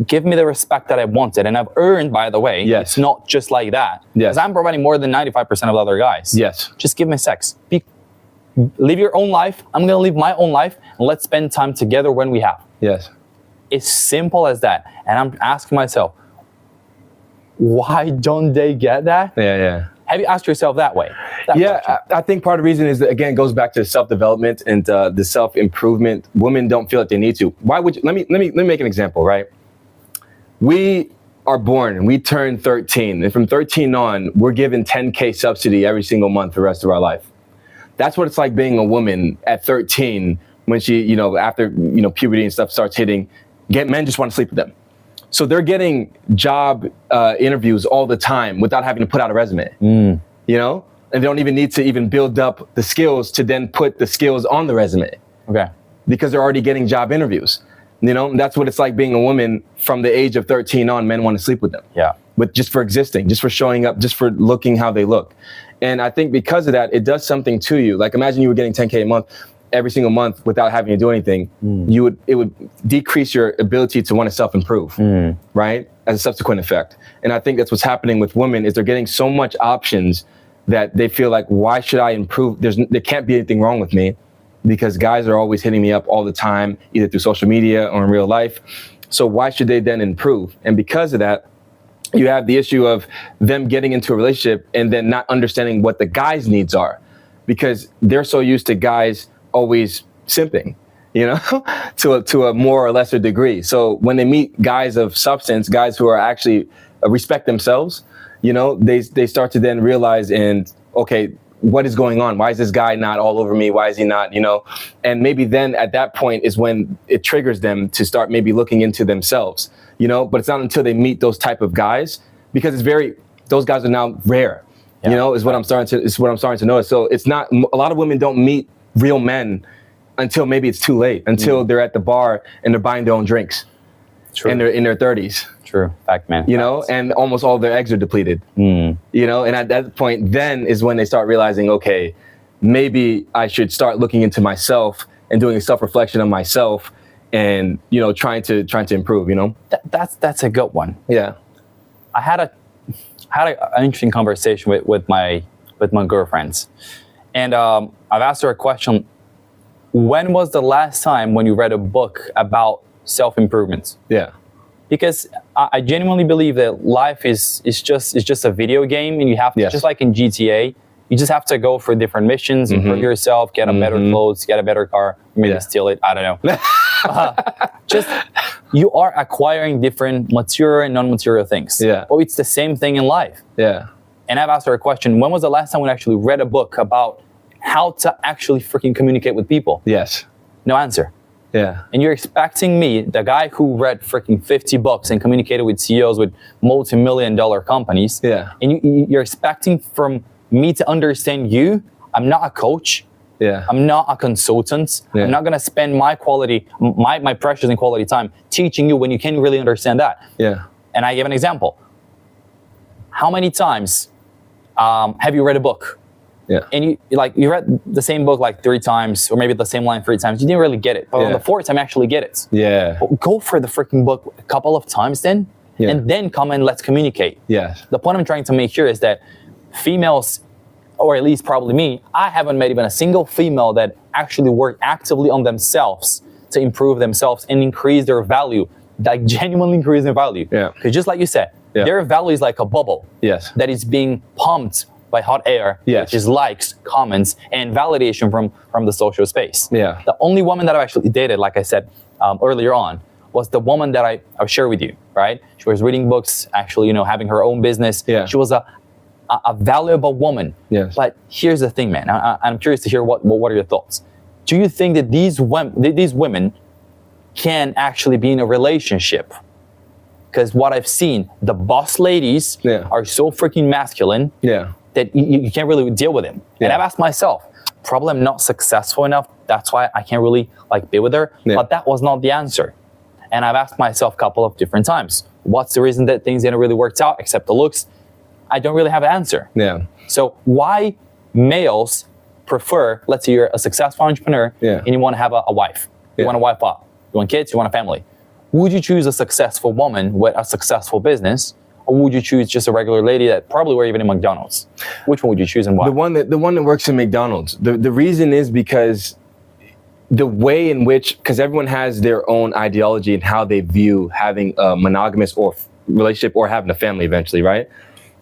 Give me the respect that I wanted. And I've earned, by the way. Yes. It's not just like that. Yes. Because I'm providing more than 95% of the other guys. Yes. Just give me sex. Live your own life. I'm going to live my own life. And let's spend time together when we have. Yes. It's simple as that. And I'm asking myself, why don't they get that? Yeah. Have you asked yourself that way? I think part of the reason is that, again, it goes back to self-development and the self-improvement. Women don't feel that they need to. Why would you? Let me make an example, right? We are born and we turn 13, and from 13 on, we're given $10K subsidy every single month for the rest of our life. That's what it's like being a woman at 13 when she, you know, after, you know, puberty and stuff starts hitting. Men just want to sleep with them. So they're getting job interviews all the time without having to put out a resume, you know? And they don't even need to even build up the skills to then put the skills on the resume. Okay. Because they're already getting job interviews. You know, and that's what it's like being a woman from the age of 13 on. Men want to sleep with them. Yeah. But just for existing, just for showing up, just for looking how they look. And I think because of that, it does something to you. Like imagine you were getting 10K a month every single month without having to do anything. It would decrease your ability to want to self-improve, right? As a subsequent effect. And I think that's what's happening with women is they're getting so much options that they feel like, why should I improve? There can't be anything wrong with me because guys are always hitting me up all the time, either through social media or in real life. So why should they then improve? And because of that, you have the issue of them getting into a relationship and then not understanding what the guy's needs are because they're so used to guys always simping, you know, to a more or lesser degree. So when they meet guys of substance, guys who are actually respect themselves, you know, they start to then realize okay, what is going on? Why is this guy not all over me? Why is he not, you know? And maybe then at that point is when it triggers them to start maybe looking into themselves, you know, but it's not until they meet those type of guys because those guys are now rare, you know, is what I'm starting to notice. So it's not, a lot of women don't meet real men until maybe it's too late, until they're at the bar and they're buying their own drinks. True. And they're in their 30s. True. Fact, man. You know, and almost all their eggs are depleted. You know, and at that point, then is when they start realizing, okay, maybe I should start looking into myself and doing a self-reflection on myself and, you know, trying to improve, you know? That's a good one. Yeah. I had an interesting conversation with my girlfriends. And I've asked her a question. When was the last time when you read a book about self-improvement? Yeah. Because I genuinely believe that life is just a video game, and you have to, just like in GTA, you just have to go for different missions, improve yourself, get a better clothes, get a better car, maybe steal it, I don't know. Just you are acquiring different material and non-material things. Yeah. But it's the same thing in life. Yeah. And I've asked her a question, when was the last time we actually read a book about how to actually freaking communicate with people? Yes. No answer. Yeah. And you're expecting me, the guy who read freaking 50 books and communicated with CEOs with multi-million-dollar companies, and you're expecting from me to understand you. I'm not a coach. Yeah. I'm not a consultant. I'm not gonna spend my precious and quality time teaching you when you can't really understand that. Yeah. And I give an example. How many times have you read a book? Yeah. And you read the same book like 3 times, or maybe the same line 3 times. You didn't really get it. But on the 4th time, you actually get it. Yeah. But go for the freaking book a couple of times then, and then come and let's communicate. Yes. The point I'm trying to make here is that females, or at least probably me, I haven't met even a single female that actually worked actively on themselves to improve themselves and increase their value, like genuinely increase their value. Yeah. Because just like you said, their value is like a bubble. Yes. That is being pumped by hot air, which is likes, comments, and validation from the social space. Yeah. The only woman that I've actually dated, like I said earlier on, was the woman that I shared with you, right? She was reading books, actually, having her own business. Yeah. She was a valuable woman. Yes. But here's the thing, man. I'm curious to hear what are your thoughts. Do you think that these women can actually be in a relationship? Because what I've seen, the boss ladies are so freaking masculine. Yeah. That you can't really deal with him. Yeah. And I've asked myself, probably I'm not successful enough. That's why I can't really be with her. Yeah. But that was not the answer. And I've asked myself a couple of different times, what's the reason that things didn't really work out except the looks? I don't really have an answer. Yeah. So why males prefer, let's say you're a successful entrepreneur and you want to have a wife. You want a wife up. You want kids, you want a family. Would you choose a successful woman with a successful business? Or would you choose just a regular lady that probably worked even in McDonald's? Which one would you choose and why? The one that works in McDonald's. The reason is because the way in which, because everyone has their own ideology and how they view having a monogamous or relationship or having a family eventually, right?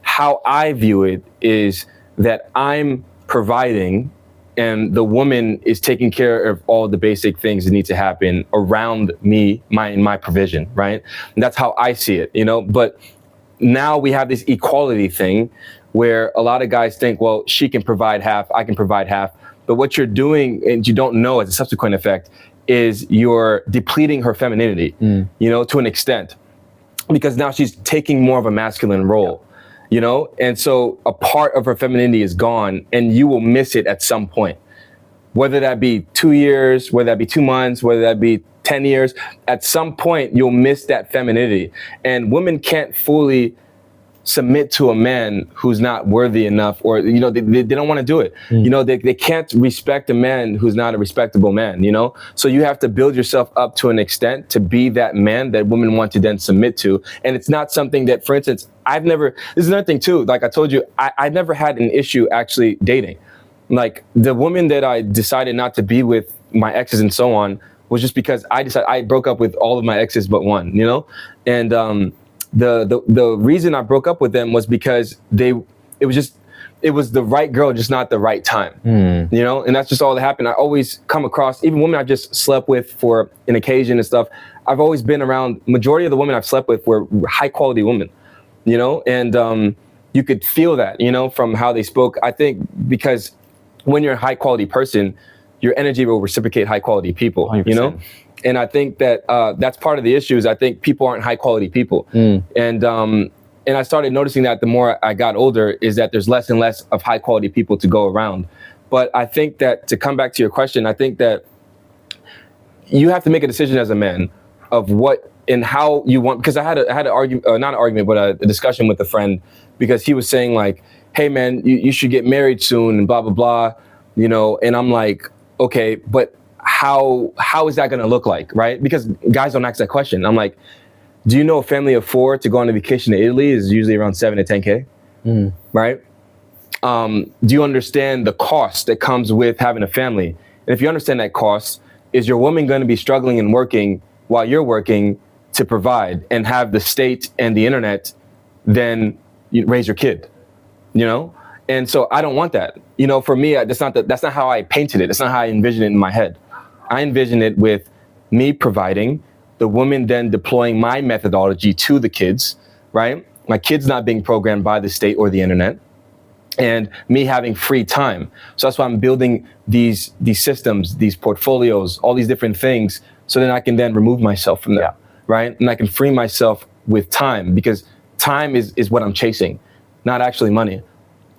how I view it is that I'm providing and the woman is taking care of all the basic things that need to happen around me, my provision, right? And that's how I see it, you know? But now we have this equality thing where a lot of guys think, well, she can provide half, I can provide half. But what you're doing, and you don't know as a subsequent effect, is you're depleting her femininity, you know, to an extent. Because now she's taking more of a masculine role, you know? And so a part of her femininity is gone and you will miss it at some point. Whether that be 2 years, whether that be 2 months, whether that be 10 years, at some point you'll miss that femininity. And women can't fully submit to a man who's not worthy enough, or, you know, they don't want to do it. You know, they can't respect a man who's not a respectable man, you know? So you have to build yourself up to an extent to be that man that women want to then submit to. And it's not something that, for instance, this is another thing too, like I told you, I never had an issue actually dating. Like the woman that I decided not to be with, my exes and so on, was just because I broke up with all of my exes but one, you know? And the reason I broke up with them was because it was the right girl, just not the right time, you know? And that's just all that happened. I always come across, even women I just slept with for an occasion and stuff, I've always been around, majority of the women I've slept with were high quality women, you know? And you could feel that, you know, from how they spoke. I think because when you're a high quality person, your energy will reciprocate high quality people, 100%. You know? And I think that that's part of the issue is I think people aren't high quality people. And I started noticing that the more I got older is that there's less and less of high quality people to go around. But I think that, to come back to your question, I think that you have to make a decision as a man of what and how you want, because I had an argument, not an argument, but a discussion with a friend, because he was saying like, hey man, you should get married soon and blah, blah, blah, you know? And I'm like, okay, but how is that going to look like, right? Because guys don't ask that question. I'm like, do you know a family of 4 to go on a vacation to Italy is usually around 7 to 10K, right? Do you understand the cost that comes with having a family? And if you understand that cost, is your woman going to be struggling and working while you're working to provide and have the state and the internet then you raise your kid, you know? And so I don't want that. You know, for me, that's not how I painted it. That's not how I envisioned it in my head. I envision it with me providing, the woman then deploying my methodology to the kids, right? My kids not being programmed by the state or the internet, and me having free time. So that's why I'm building these systems, these portfolios, all these different things, so then I can then remove myself from that, right? And I can free myself with time, because time is what I'm chasing, not actually money.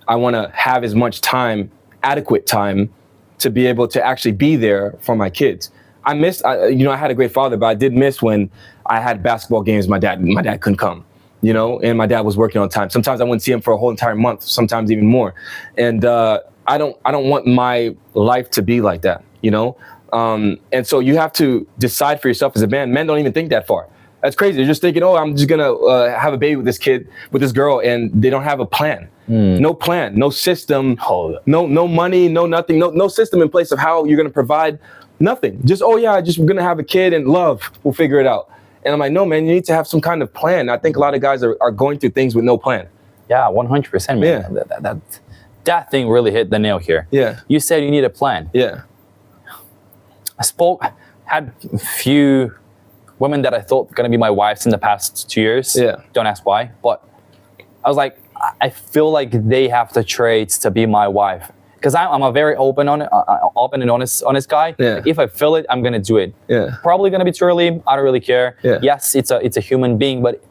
I want to have as much time, adequate time, to be able to actually be there for my kids. I had a great father, but I did miss when I had basketball games. My dad couldn't come, you know, and my dad was working on time. Sometimes I wouldn't see him for a whole entire month, sometimes even more. And I don't want my life to be like that, you know? And so you have to decide for yourself as a man. Men don't even think that far. That's crazy. They're just thinking, oh, I'm just gonna have a baby with this girl, and they don't have a plan. No plan, no system, no money, no nothing, no system in place of how you're gonna provide. Nothing. Just, oh yeah, we're gonna have a kid and love. We'll figure it out. And I'm like, no, man, you need to have some kind of plan. I think a lot of guys are going through things with no plan. Yeah, 100%, man. Yeah. That thing really hit the nail here. Yeah. You said you need a plan. Yeah. Had a few women that I thought were gonna be my wives in the past 2 years. Yeah. Don't ask why, but I was like, I feel like they have the traits to be my wife. Because I'm a very open and honest guy. Yeah. If I feel it, I'm gonna do it. Yeah. Probably gonna be too early. I don't really care. Yeah. Yes, it's a human being, but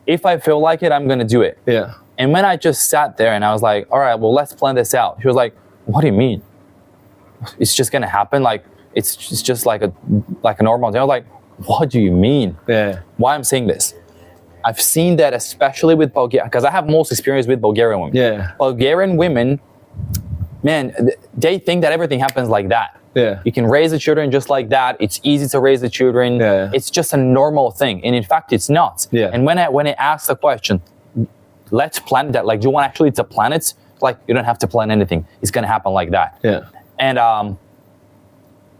if I feel like it, I'm gonna do it. Yeah. And when I just sat there and I was like, all right, well, let's plan this out. She was like, what do you mean? It's just gonna happen? Like it's just like a normal day. I was like, what do you mean? Yeah. Why I'm saying this? I've seen that especially with Bulgaria, because I have most experience with Bulgarian women. Yeah. Bulgarian women, man, they think that everything happens like that. Yeah. You can raise the children just like that. It's easy to raise the children. Yeah. It's just a normal thing. And in fact, it's not. Yeah. And when I asked the question, let's plan that, like, do you want actually to plan it? Like, you don't have to plan anything. It's going to happen like that. Yeah. And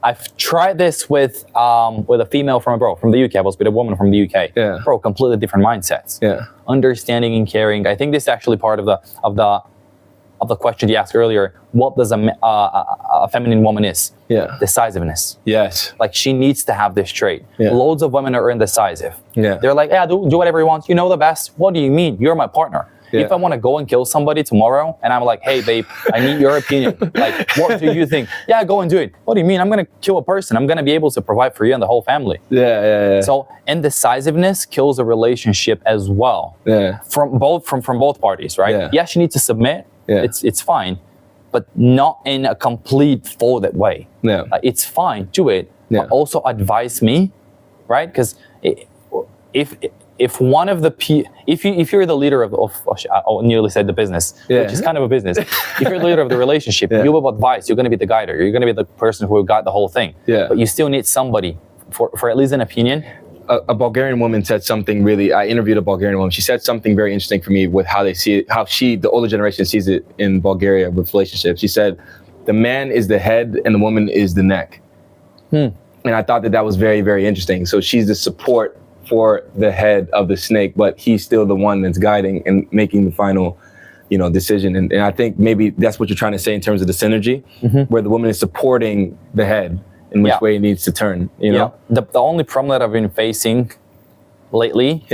I've tried this with a female from abroad, from the UK. I was with a woman from the UK. Yeah. Bro, completely different mindsets. Yeah. Understanding and caring. I think this is actually part of the question you asked earlier. What does a feminine woman is? Yeah. Decisiveness. Yes. Like, she needs to have this trait. Yeah. Loads of women are indecisive. Yeah. They're like, yeah, do whatever you want. You know the best. What do you mean? You're my partner. Yeah. If I want to go and kill somebody tomorrow and I'm like, hey, babe, I need your opinion. Like, what do you think? Yeah, go and do it. What do you mean? I'm going to kill a person. I'm going to be able to provide for you and the whole family. Yeah. So indecisiveness kills a relationship as well. Yeah. From both parties, right? Yeah. Yes, you need to submit. Yeah. It's fine, but not in a complete folded way. Yeah. It's fine, do it, Yeah. but also advise me, right? Because if one of the if you're the leader of I nearly said the business, Yeah. which is kind of a business. If you're the leader of the relationship, Yeah. you will advise. You're going to be the guider. You're going to be the person who will guide the whole thing. Yeah. But you still need somebody for at least an opinion. A Bulgarian woman said something really. I interviewed a Bulgarian woman. She said something very interesting for me with how they see it, how the older generation sees it in Bulgaria with relationships. She said, the man is the head and the woman is the neck. And I thought that was very, very interesting. So she's the support for the head of the snake, but he's still the one that's guiding and making the final, decision. And I think maybe that's what you're trying to say in terms of the synergy, where the woman is supporting the head in which way it needs to turn, you know? The only problem that I've been facing lately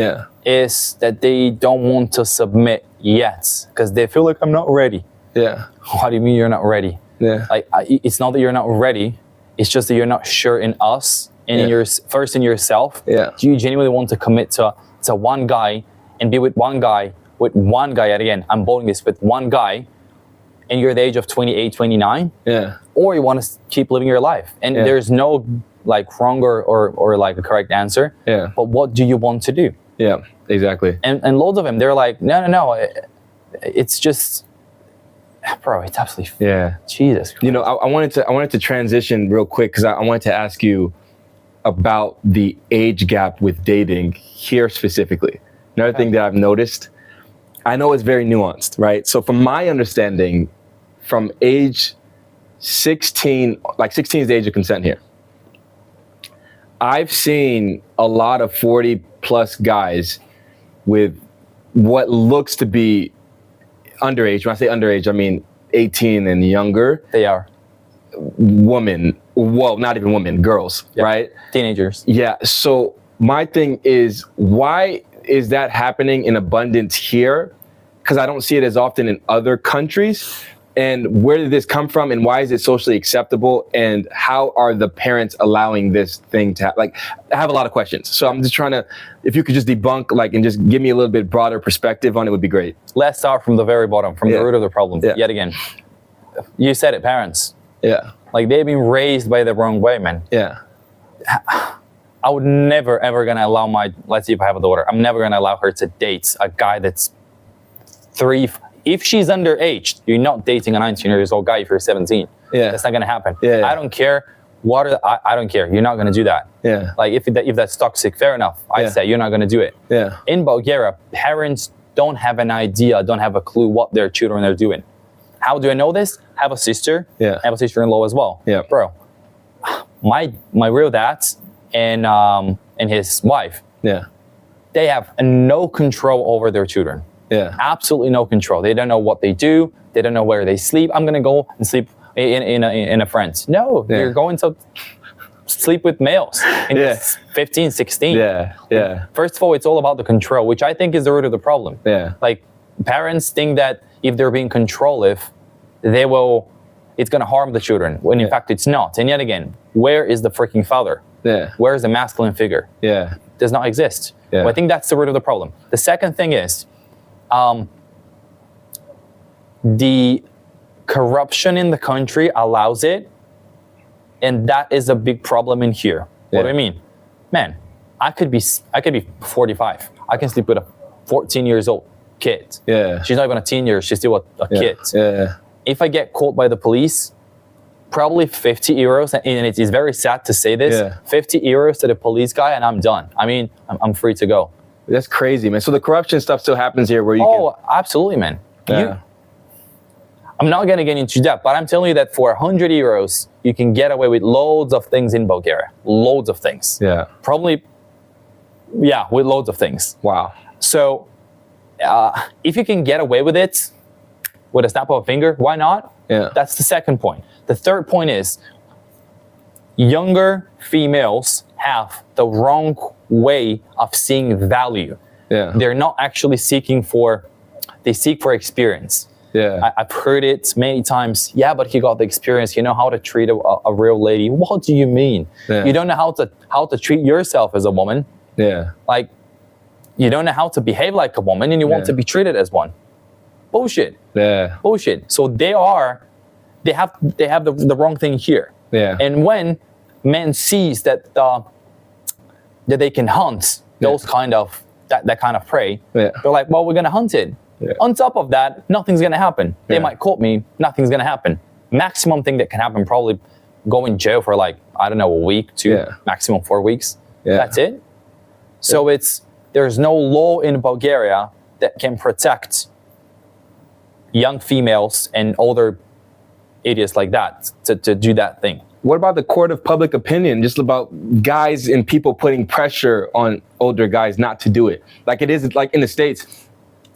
is that they don't want to submit yet because they feel like I'm not ready. Yeah. What do you mean you're not ready? Yeah. Like, it's not that you're not ready. It's just that you're not sure in us and in yourself. Yeah. Do you genuinely want to commit to one guy and be with one guy, and again, I'm bolding this, with one guy, and you're the age of 28, 29? Yeah. Or you want to keep living your life. And there's no like wrong or like a correct answer. Yeah. But what do you want to do? Yeah, exactly. And loads of them, they're like, no. It's just, bro, it's absolutely, Jesus Christ. I wanted to transition real quick because I wanted to ask you about the age gap with dating here specifically. Another thing that I've noticed, I know it's very nuanced, right? So from my understanding, from age 16, like 16 is the age of consent here. I've seen a lot of 40 plus guys with what looks to be underage. When I say underage, I mean 18 and younger. They are. Women, well, not even women, girls, right? Teenagers. Yeah, so my thing is, why is that happening in abundance here? Because I don't see it as often in other countries. And where did this come from, and why is it socially acceptable, and how are the parents allowing this thing to happen? Like, I have a lot of questions. So I'm just trying to, if you could just debunk, like, and just give me a little bit broader perspective on it would be great. Let's start from the very bottom, from the root of the problem. Yeah. Yet again, you said it, parents. Yeah. Like, they've been raised by the wrong way, man. Yeah. I would never, ever gonna allow let's see if I have a daughter, I'm never gonna allow her to date a guy that's if she's underage, you're not dating a 19-year-old guy if you're 17. Yeah. That's not gonna happen. Yeah. I don't care I don't care. You're not gonna do that. Yeah. Like, if that's toxic, fair enough. I say you're not gonna do it. Yeah. In Bulgaria, parents don't have an idea, don't have a clue what their children are doing. How do I know this? I have a sister. Yeah. I have a sister-in-law as well. Yeah. Bro, my real dad and his wife, they have no control over their children. Yeah. Absolutely no control. They don't know what they do. They don't know where they sleep. I'm going to go and sleep in a friend's. No, you're going to sleep with males. And 15, 16. Yeah. Yeah. First of all, it's all about the control, which I think is the root of the problem. Yeah. Like, parents think that if they're being controlling, it's going to harm the children, when in fact it's not. And yet again, where is the freaking father? Yeah. Where is the masculine figure? Yeah. Does not exist. Yeah. Well, I think that's the root of the problem. The second thing is, the corruption in the country allows it, and that is a big problem in here. What do I mean? Man, I could be 45. I can sleep with a 14 years old kid. Yeah. She's not even a teenager, she's still a kid. Yeah. If I get caught by the police, probably 50 euros, and it is very sad to say this, 50 euros to the police guy, and I'm done. I mean, I'm free to go. That's crazy, man. So the corruption stuff still happens here where you absolutely, man. Yeah. I'm not going to get into that, but I'm telling you that for 100 euros, you can get away with loads of things in Bulgaria. Loads of things. Yeah. Probably, yeah, with loads of things. Wow. So if you can get away with it with a snap of a finger, why not? Yeah. That's the second point. The third point is younger females have the wrong way of seeing value. Yeah. They're not actually seeking for, they seek for experience. Yeah. I've heard it many times. Yeah, but he got the experience. You know how to treat a real lady. What do you mean? Yeah. You don't know how to treat yourself as a woman. Yeah. Like, you don't know how to behave like a woman, and you want to be treated as one. Bullshit. Yeah. Bullshit. So they have the wrong thing here. Yeah. And when men sees that that they can hunt those kind of that kind of prey, they're like, well, we're gonna hunt it. Yeah. On top of that, nothing's gonna happen. They Yeah. might caught me, nothing's gonna happen. Maximum thing that can happen, probably go in jail for like, I don't know, a week, maximum 4 weeks. Yeah. That's it. So there's no law in Bulgaria that can protect young females and older idiots like that to do that thing. What about the court of public opinion? Just about guys and people putting pressure on older guys not to do it. Like it is like in the States,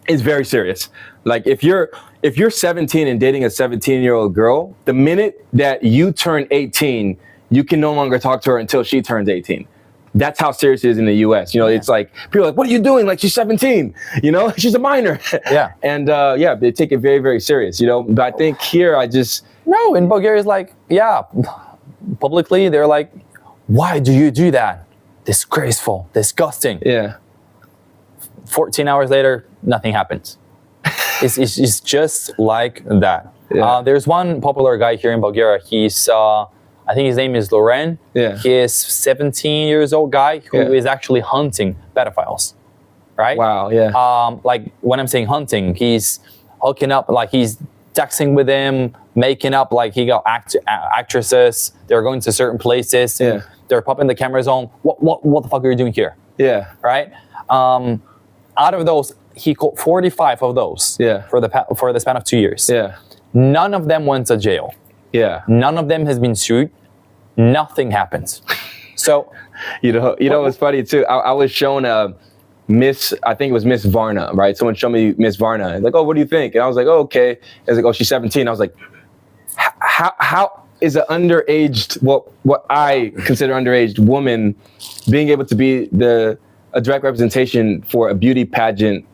it's very serious. Like if you're 17 and dating a 17-year-old girl, the minute that you turn 18, you can no longer talk to her until she turns 18. That's how serious it is in the US. You know, it's like, people are like, what are you doing? Like, she's 17, you know, she's a minor. Yeah. And they take it very, very serious, you know. But I think here, No, in Bulgaria, it's like, yeah, publicly, they're like, why do you do that? Disgraceful, disgusting. Yeah. 14 hours later, nothing happens. It's just like that. Yeah. There's one popular guy here in Bulgaria. He's, I think his name is Loren. Yeah. He is 17 years old guy who is actually hunting pedophiles, right? Wow, yeah. Like when I'm saying hunting, he's hooking up, like he's texting with them, making up, like he got actresses. They're going to certain places. Yeah. They're popping the cameras on. What the fuck are you doing here? Yeah. Right? Out of those, he caught 45 of those. Yeah. For the span of 2 years. Yeah. None of them went to jail. Yeah. None of them has been sued. Nothing happens. So, you know what's funny too? I was shown I think it was Miss Varna, right? Someone showed me Miss Varna. Like, oh, what do you think? And I was like, oh, okay. It was like, oh, she's 17. I was like, how is an underaged, what I consider underaged woman being able to be a direct representation for a beauty pageant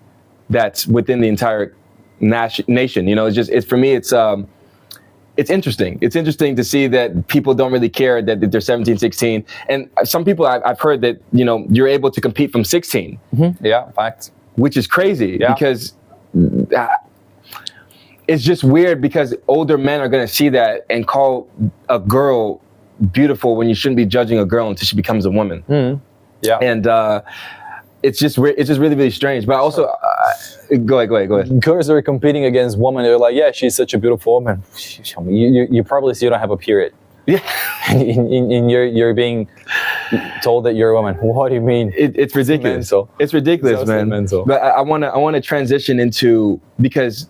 that's within the entire nation? You know, for me, it's interesting. It's interesting to see that people don't really care that they're 17, 16. And some people I've heard that, you know, you're able to compete from 16. Mm-hmm. Yeah, fact. Which is crazy because it's just weird because older men are going to see that and call a girl beautiful when you shouldn't be judging a girl until she becomes a woman. Mm-hmm. Yeah. And it's just really, really strange. But also, go ahead. Girls are competing against women. They're like, yeah, she's such a beautiful woman. You probably see you don't have a period. Yeah. and you're being told that you're a woman. What do you mean? It's ridiculous. It's ridiculous, man. Mental. But I want to transition into, because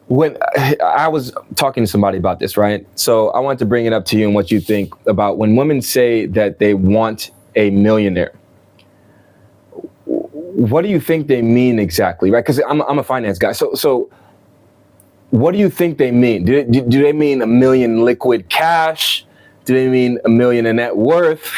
when I was talking to somebody about this, right? So I want to bring it up to you and what you think about when women say that they want a millionaire. What do you think they mean exactly, right? Because I'm a finance guy. So what do you think they mean? Do they mean $1 million liquid cash? Do they mean $1 million in net worth?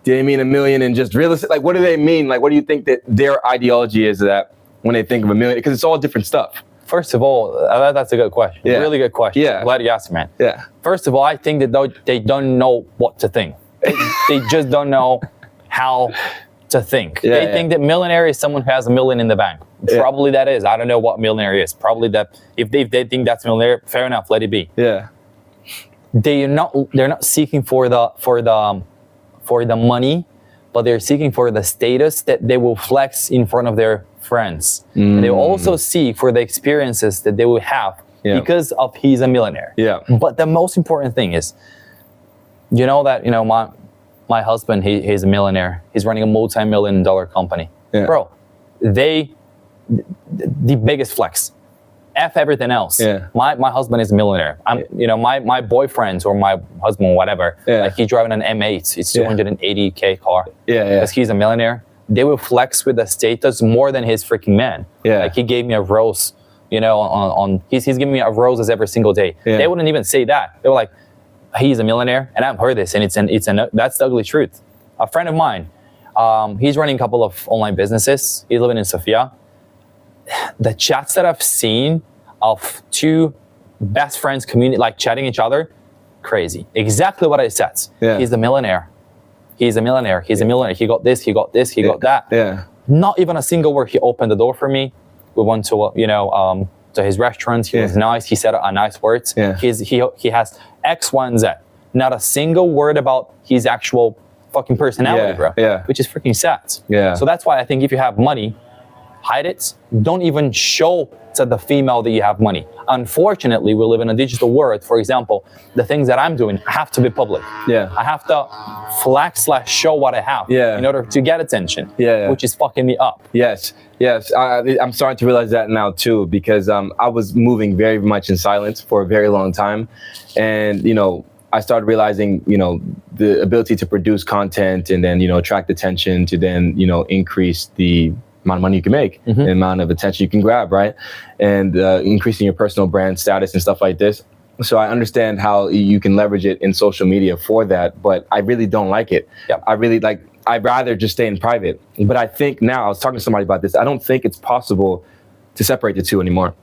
Do they mean $1 million in just real estate? Like, what do they mean? Like, what do you think that their ideology is of that when they think of $1 million? Because it's all different stuff. First of all, that's a good question. Yeah. Really good question. Yeah. Glad you asked, man. Yeah. First of all, I think that they don't know what to think. They just don't know how to think. They think that millionaire is someone who has $1 million in the bank. Probably that is. I don't know what millionaire is. Probably that. If they think that's millionaire, fair enough. Let it be. Yeah. They're not seeking for the money, but they're seeking for the status that they will flex in front of their friends. And they will also seek for the experiences that they will have because of he's a millionaire. Yeah. But the most important thing is, you know that, you know, my husband, he's a millionaire. He's running a multi-million-dollar company. Yeah. Bro, the biggest flex. F everything else. Yeah. My husband is a millionaire. You know, my boyfriend or my husband, whatever, like he's driving an M8. It's 280K car. Yeah. Because he's a millionaire. They will flex with the status more than his freaking man. Yeah. Like he gave me a rose, you know, he's giving me a roses every single day. Yeah. They wouldn't even say that. They were like, he's a millionaire, and I've heard this, and that's the ugly truth. A friend of mine, he's running a couple of online businesses. He's living in Sofia. The chats that I've seen of two best friends like chatting each other, crazy. Exactly what I said. Yeah. He's a millionaire. He's a millionaire. He's a millionaire. He got this. He got this. He got that. Yeah. Not even a single word. He opened the door for me. We went to to his restaurant. He was nice. He said a nice words. Yeah. He has X, Y, and Z. Not a single word about his actual fucking personality, bro. Yeah. Which is freaking sad. Yeah. So that's why I think if you have money, hide it. Don't even show to the female that you have money. Unfortunately, we live in a digital world. For example, the things that I'm doing have to be public. Yeah. I have to flex / show what I have in order to get attention. Yeah. Which is fucking me up. Yes. I'm starting to realize that now too, because I was moving very much in silence for a very long time. And, you know, I started realizing, you know, the ability to produce content and then, you know, attract attention to then, you know, increase the amount of money you can make, the amount of attention you can grab, right? And increasing your personal brand status and stuff like this. So I understand how you can leverage it in social media for that, but I really don't like it. Yep. I'd rather just stay in private. But I think now, I was talking to somebody about this, I don't think it's possible to separate the two anymore.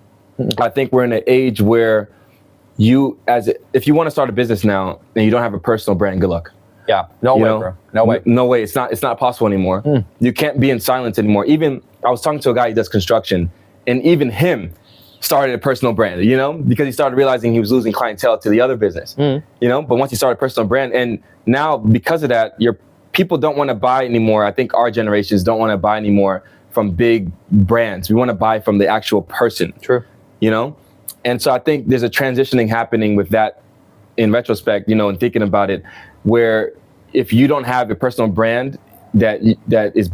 I think we're in an age where if you want to start a business now and you don't have a personal brand, good luck. Yeah, no way, bro. No way. No way. It's not possible anymore. You can't be in silence anymore. Even I was talking to a guy who does construction, and even him started a personal brand, you know, because he started realizing he was losing clientele to the other business, you know. But once he started a personal brand, and now because of that, people don't want to buy anymore. I think our generations don't want to buy anymore from big brands. We want to buy from the actual person. True. You know, and so I think there's a transitioning happening with that in retrospect, you know, and thinking about it, where if you don't have a personal brand that is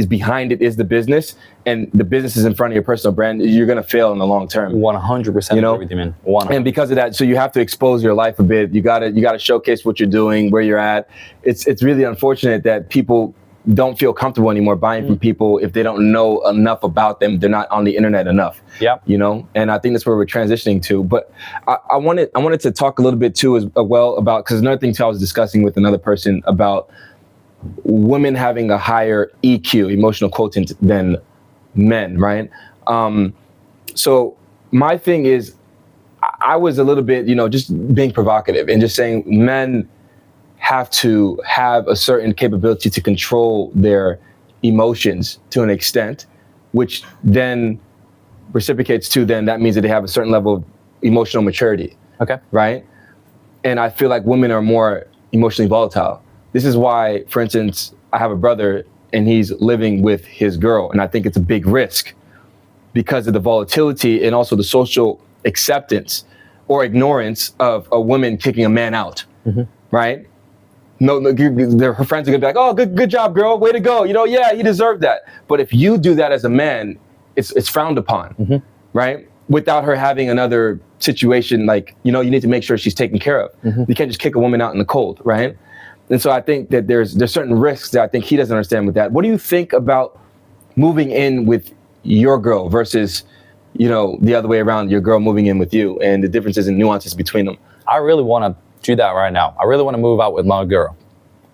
behind it is the business, and the business is in front of your personal brand, you're going to fail in the long term. 100%. You know, agree with you, man. 100%. And because of that, so you have to expose your life a bit. You gotta showcase what you're doing, where you're at. It's really unfortunate that people don't feel comfortable anymore buying from people if they don't know enough about them. They're not on the internet enough. Yeah. You know, and I think that's where we're transitioning to. But I wanted to talk a little bit too as well about, because another thing too, I was discussing with another person about women having a higher EQ, emotional quotient, than men, right? So my thing is, I was a little bit, you know, just being provocative and just saying men have to have a certain capability to control their emotions to an extent, which then reciprocates to then that means that they have a certain level of emotional maturity. Okay. Right? And I feel like women are more emotionally volatile. This is why, for instance, I have a brother and he's living with his girl, and I think it's a big risk because of the volatility and also the social acceptance or ignorance of a woman kicking a man out, right? No, her friends are gonna be like, "Oh, good job, girl, way to go." You know, yeah, he deserved that. But if you do that as a man, it's frowned upon, right? Without her having another situation, like, you know, you need to make sure she's taken care of. You can't just kick a woman out in the cold, right? And so I think that there's certain risks that I think he doesn't understand with that. What do you think about moving in with your girl versus, you know, the other way around, your girl moving in with you, and the differences and nuances between them? I really want to do that right now. I really want to move out with my girl.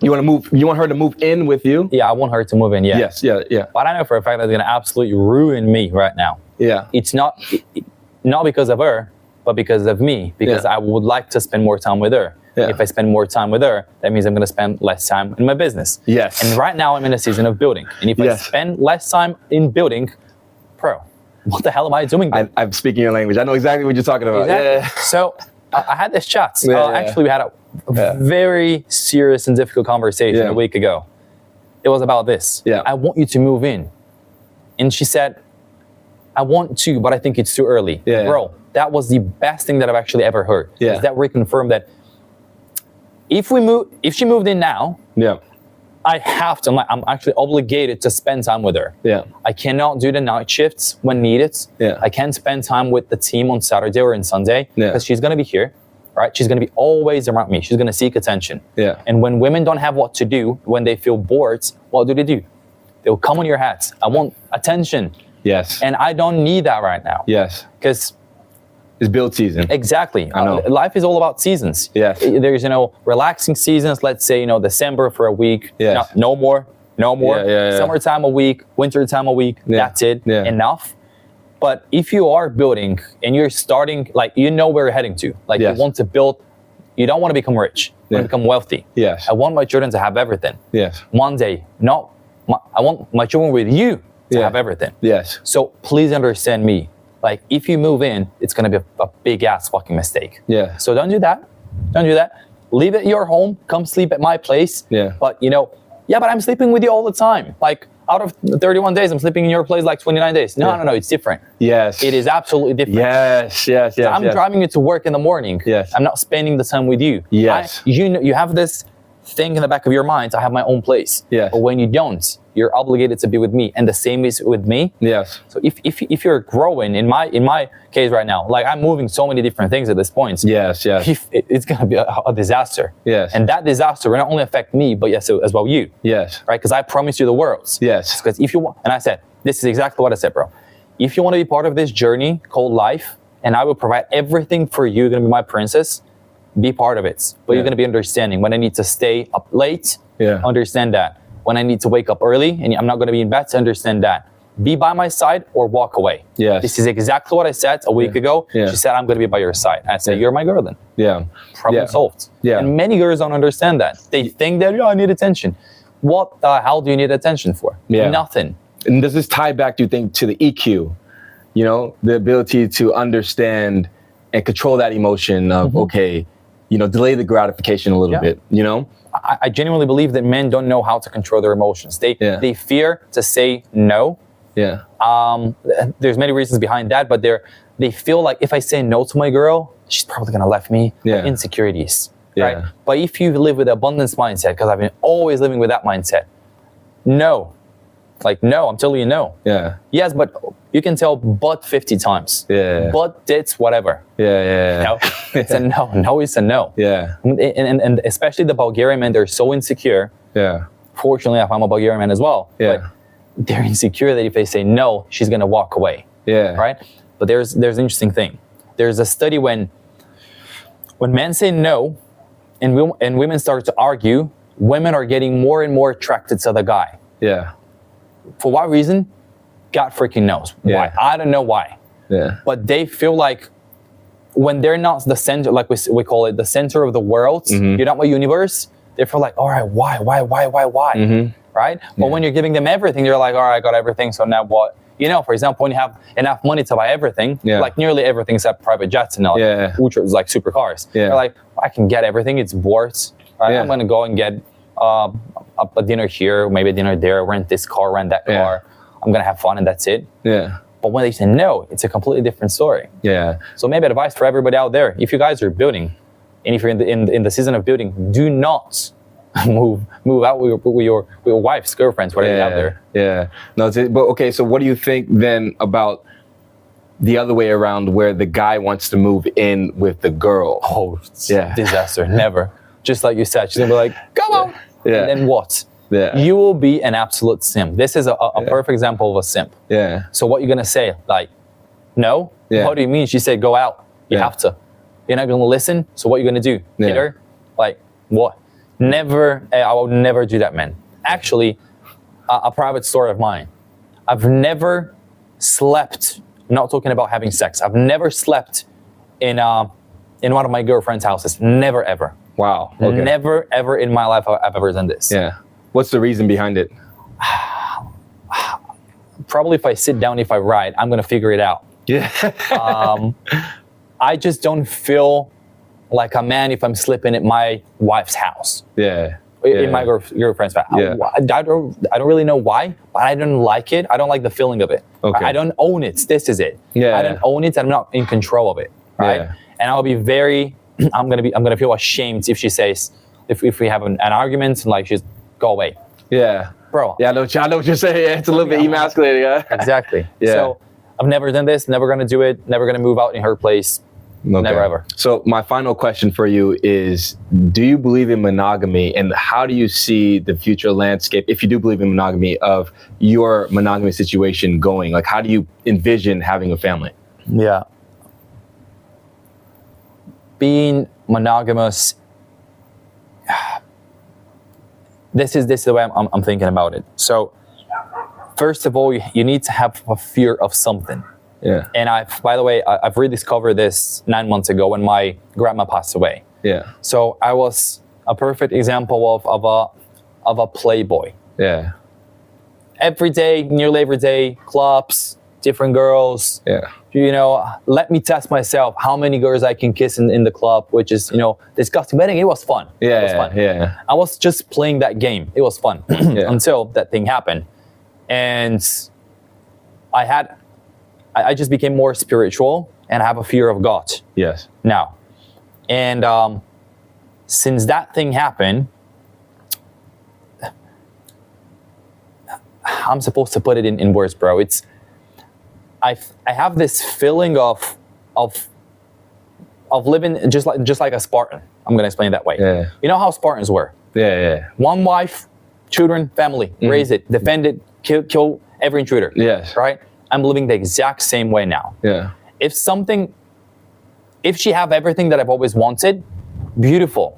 You want her to move in with you? Yeah, I want her to move in, yeah. Yes, yeah. But I know for a fact that it's going to absolutely ruin me right now. Yeah. It's not because of her, but because of me, because I would like to spend more time with her. Yeah. If I spend more time with her, that means I'm going to spend less time in my business. Yes. And right now I'm in a season of building. And if I spend less time in building, bro, what the hell am I doing? I'm speaking your language. I know exactly what you're talking about. Exactly. Yeah. So I had this chat. Actually, we had a very serious and difficult conversation a week ago. It was about this. Yeah. I want you to move in. And she said, I want to, but I think it's too early. Yeah. Bro, that was the best thing that I've actually ever heard. Is that reconfirmed that if she moved in now, I have to. I'm actually obligated to spend time with her. Yeah. I cannot do the night shifts when needed. Yeah. I can't spend time with the team on Saturday or on Sunday Yeah. because she's going to be here, right? She's going to be always around me. She's going to seek attention. Yeah. And when women don't have what to do, when they feel bored, what do? They'll come on your hats. I want attention. Yes. And I don't need that right now. Yes. Because it's build season. exactly. I know. Life is all about seasons. Yes. There's, relaxing seasons. Let's say, December for a week. Yes. No more. Yeah. Summertime a week, wintertime a week. Yeah. That's it. Yeah. Enough. But if you are building and you're starting, like, where you're heading to. Like, Yes. you want to build, you don't want to become rich. You want to become wealthy. Yes. I want my children to have everything. Yes. One day, I want my children with you to have everything. Yes. So please understand me. Like, if you move in, it's going to be a big ass fucking mistake. Yeah. So don't do that. Don't do that. Leave it at your home. Come sleep at my place. Yeah. But, but I'm sleeping with you all the time. Like, out of 31 days, I'm sleeping in your place like 29 days. No, it's different. Yes. It is absolutely different. Yes. I'm driving you to work in the morning. Yes. I'm not spending the time with you. Yes. You have this thing in the back of your mind, I have my own place. Yes. But when you don't, you're obligated to be with me. And the same is with me. Yes. So if you're growing, in my case right now, like I'm moving so many different things at this point. Yes. It's going to be a disaster. Yes. And that disaster will not only affect me, but yes, as well you. Yes. Right? Because I promised you the world. Yes. Because if you want, and I said, this is exactly what I said, bro. If you want to be part of this journey called life, and I will provide everything for you, you're going to be my princess, be part of it. But you're going to be understanding when I need to stay up late, understand that. When I need to wake up early and I'm not going to be in bed, to understand that. Be by my side or walk away. Yes. This is exactly what I said a week ago. She said, I'm going to be by your side. I said, you're my girl then. Yeah. Problem solved. Yeah. And many girls don't understand that. They think that, I need attention. What the hell do you need attention for? Yeah. Nothing. And does this tie back, do you think, to the EQ? The ability to understand and control that emotion of, delay the gratification a little bit, I genuinely believe that men don't know how to control their emotions. They fear to say no. Yeah. There's many reasons behind that, but they feel like if I say no to my girl, she's probably gonna left me. Yeah. Insecurities. Yeah. Right? But if you live with abundance mindset, because I've been always living with that mindset, no. Like, no, I'm telling you no. Yeah. Yes, but you can tell but 50 times. Yeah. But it's whatever. Yeah. It's a no. No is a no. Yeah. And especially the Bulgarian men, they're so insecure. Yeah. Fortunately, I'm a Bulgarian man as well. Yeah. But they're insecure that if they say no, she's going to walk away. Yeah. Right? But there's an interesting thing. There's a study when men say no and women start to argue, women are getting more and more attracted to the guy. Yeah. For what reason? God freaking knows. Yeah. Why? I don't know why. Yeah. But they feel like when they're not the center, like we call it, the center of the world, you're not my universe, they feel like, all right, why? Right? But when you're giving them everything, you're like, all right, I got everything, so now what? For example, when you have enough money to buy everything, like nearly everything except private jets and ultras, like supercars. Yeah. You're like, I can get everything, it's bored. Right? I'm going to go and get a dinner here, maybe a dinner there, rent this car, rent that car. I'm going to have fun and that's it. Yeah. But when they say no, it's a completely different story. Yeah. So maybe advice for everybody out there: if you guys are building, and if you're in the season of building, do not move out with your wives, girlfriends, whatever out there. Yeah. No. But okay. So what do you think then about the other way around, where the guy wants to move in with the girl? Oh, disaster. Never. Just like you said, she's gonna be like, "Come on." Yeah. And then what? Yeah. You will be an absolute simp. This is a perfect example of a simp. Yeah. So what you're gonna say? Like, no? Yeah. What do you mean? She said, go out. You have to. You're not gonna listen. So what are you gonna do? Hit her? Like, what? Never. I would never do that, man. Actually, a private story of mine. I've never slept. I'm not talking about having sex. I've never slept in one of my girlfriend's houses. Never ever. Wow. Okay. Never ever in my life I've ever done this. Yeah. What's the reason behind it? Probably if I sit down, if I write, I'm gonna figure it out. Yeah. I just don't feel like a man if I'm sleeping at my wife's house. Yeah. In my girlfriend's house. Yeah. I don't really know why, but I don't like it. I don't like the feeling of it. Okay. I don't own it. This is it. Yeah. I don't own it. I'm not in control of it. Right. Yeah. And I'll be very. I'm gonna feel ashamed if she says if we have an argument and like she's go away. Yeah. Bro. Yeah, I know what you're saying. Yeah, it's a little bit emasculating. Yeah. Exactly. Yeah. So I've never done this, never gonna do it, never gonna move out in her place. Okay. Never ever. So my final question for you is, do you believe in monogamy, and how do you see the future landscape, if you do believe in monogamy, of your monogamy situation going? Like, how do you envision having a family? Yeah. Being monogamous, this is the way I'm thinking about it. So first of all, you need to have a fear of something. Yeah. And by the way, I've rediscovered this 9 months ago when my grandma passed away. Yeah. So I was a perfect example of a playboy. Yeah. Every day, nearly every day, clubs, different girls. Yeah. You know, let me test myself how many girls I can kiss in the club, which is, you know, disgusting. But it was fun. Yeah. It was fun. Yeah. I was just playing that game. It was fun until that thing happened. And I just became more spiritual, and I have a fear of God. Yes. Now. And since that thing happened, I'm supposed to put it in words, bro. I have this feeling of living just like a Spartan. I'm gonna explain it that way. Yeah. You know how Spartans were? Yeah. Yeah. One wife, children, family, raise it, defend it, kill every intruder. Yes. Right? I'm living the exact same way now. Yeah. If she have everything that I've always wanted, beautiful.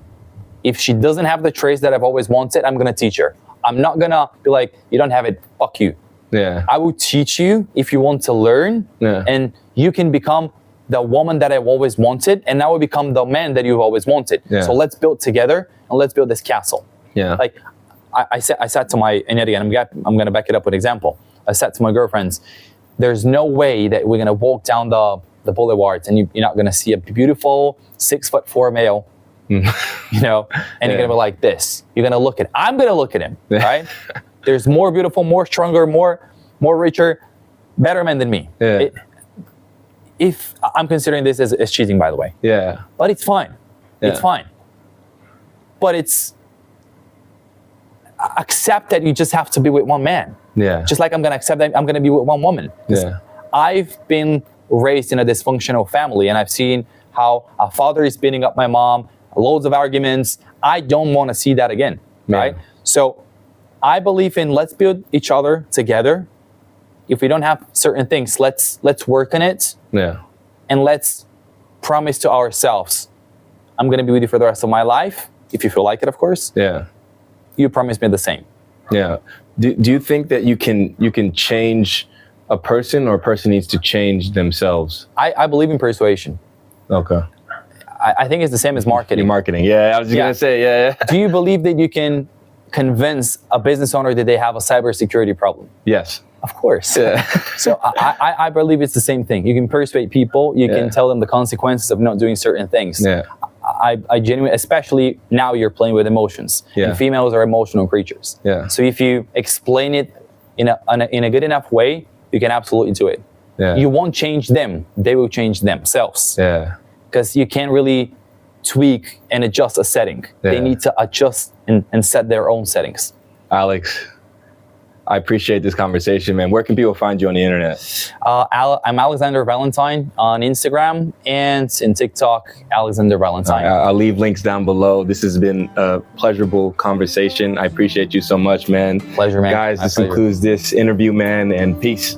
If she doesn't have the traits that I've always wanted, I'm gonna teach her. I'm not gonna be like, you don't have it, fuck you. Yeah. I will teach you if you want to learn, and you can become the woman that I've always wanted, and I will become the man that you've always wanted. Yeah. So let's build together, and let's build this castle. Yeah. Like I said to my, and again, I'm gonna back it up with an example. I said to my girlfriends, there's no way that we're gonna walk down the boulevards and you're not gonna see a beautiful 6'4" male, you know, and you're gonna be like this. You're gonna look at, I'm gonna look at him, right? There's more beautiful, more stronger, more richer, better men than me. Yeah. If I'm considering this as cheating, by the way. Yeah. But it's fine. Yeah. It's fine. But accept that you just have to be with one man. Yeah. Just like I'm gonna accept that I'm gonna be with one woman. Yeah. I've been raised in a dysfunctional family, and I've seen how a father is beating up my mom, loads of arguments. I don't want to see that again, right? So I believe in, let's build each other together. If we don't have certain things, let's work on it. Yeah. And let's promise to ourselves, I'm gonna be with you for the rest of my life, if you feel like it, of course. Yeah. You promise me the same. Yeah. Do you think that you can change a person, or a person needs to change themselves? I believe in persuasion. Okay. I think it's the same as marketing. Marketing. Yeah, I was just gonna say, yeah. Do you believe that you can convince a business owner that they have a cybersecurity problem? Yes. Of course. Yeah. So I believe it's the same thing. You can persuade people. You can tell them the consequences of not doing certain things. Yeah. I genuinely, especially now you're playing with emotions. Yeah. And females are emotional creatures. Yeah. So if you explain it in a good enough way, you can absolutely do it. Yeah. You won't change them. They will change themselves. Yeah. Because you can't really tweak and adjust a setting. Yeah. They need to adjust and set their own settings. Alex, I appreciate this conversation, man. Where can people find you on the internet? I'm Alexander Valentine on Instagram, and in TikTok, Alexander Valentine. I'll leave links down below. This has been a pleasurable conversation. I appreciate you so much, man. Pleasure, man. Guys, this concludes this interview, man, and peace.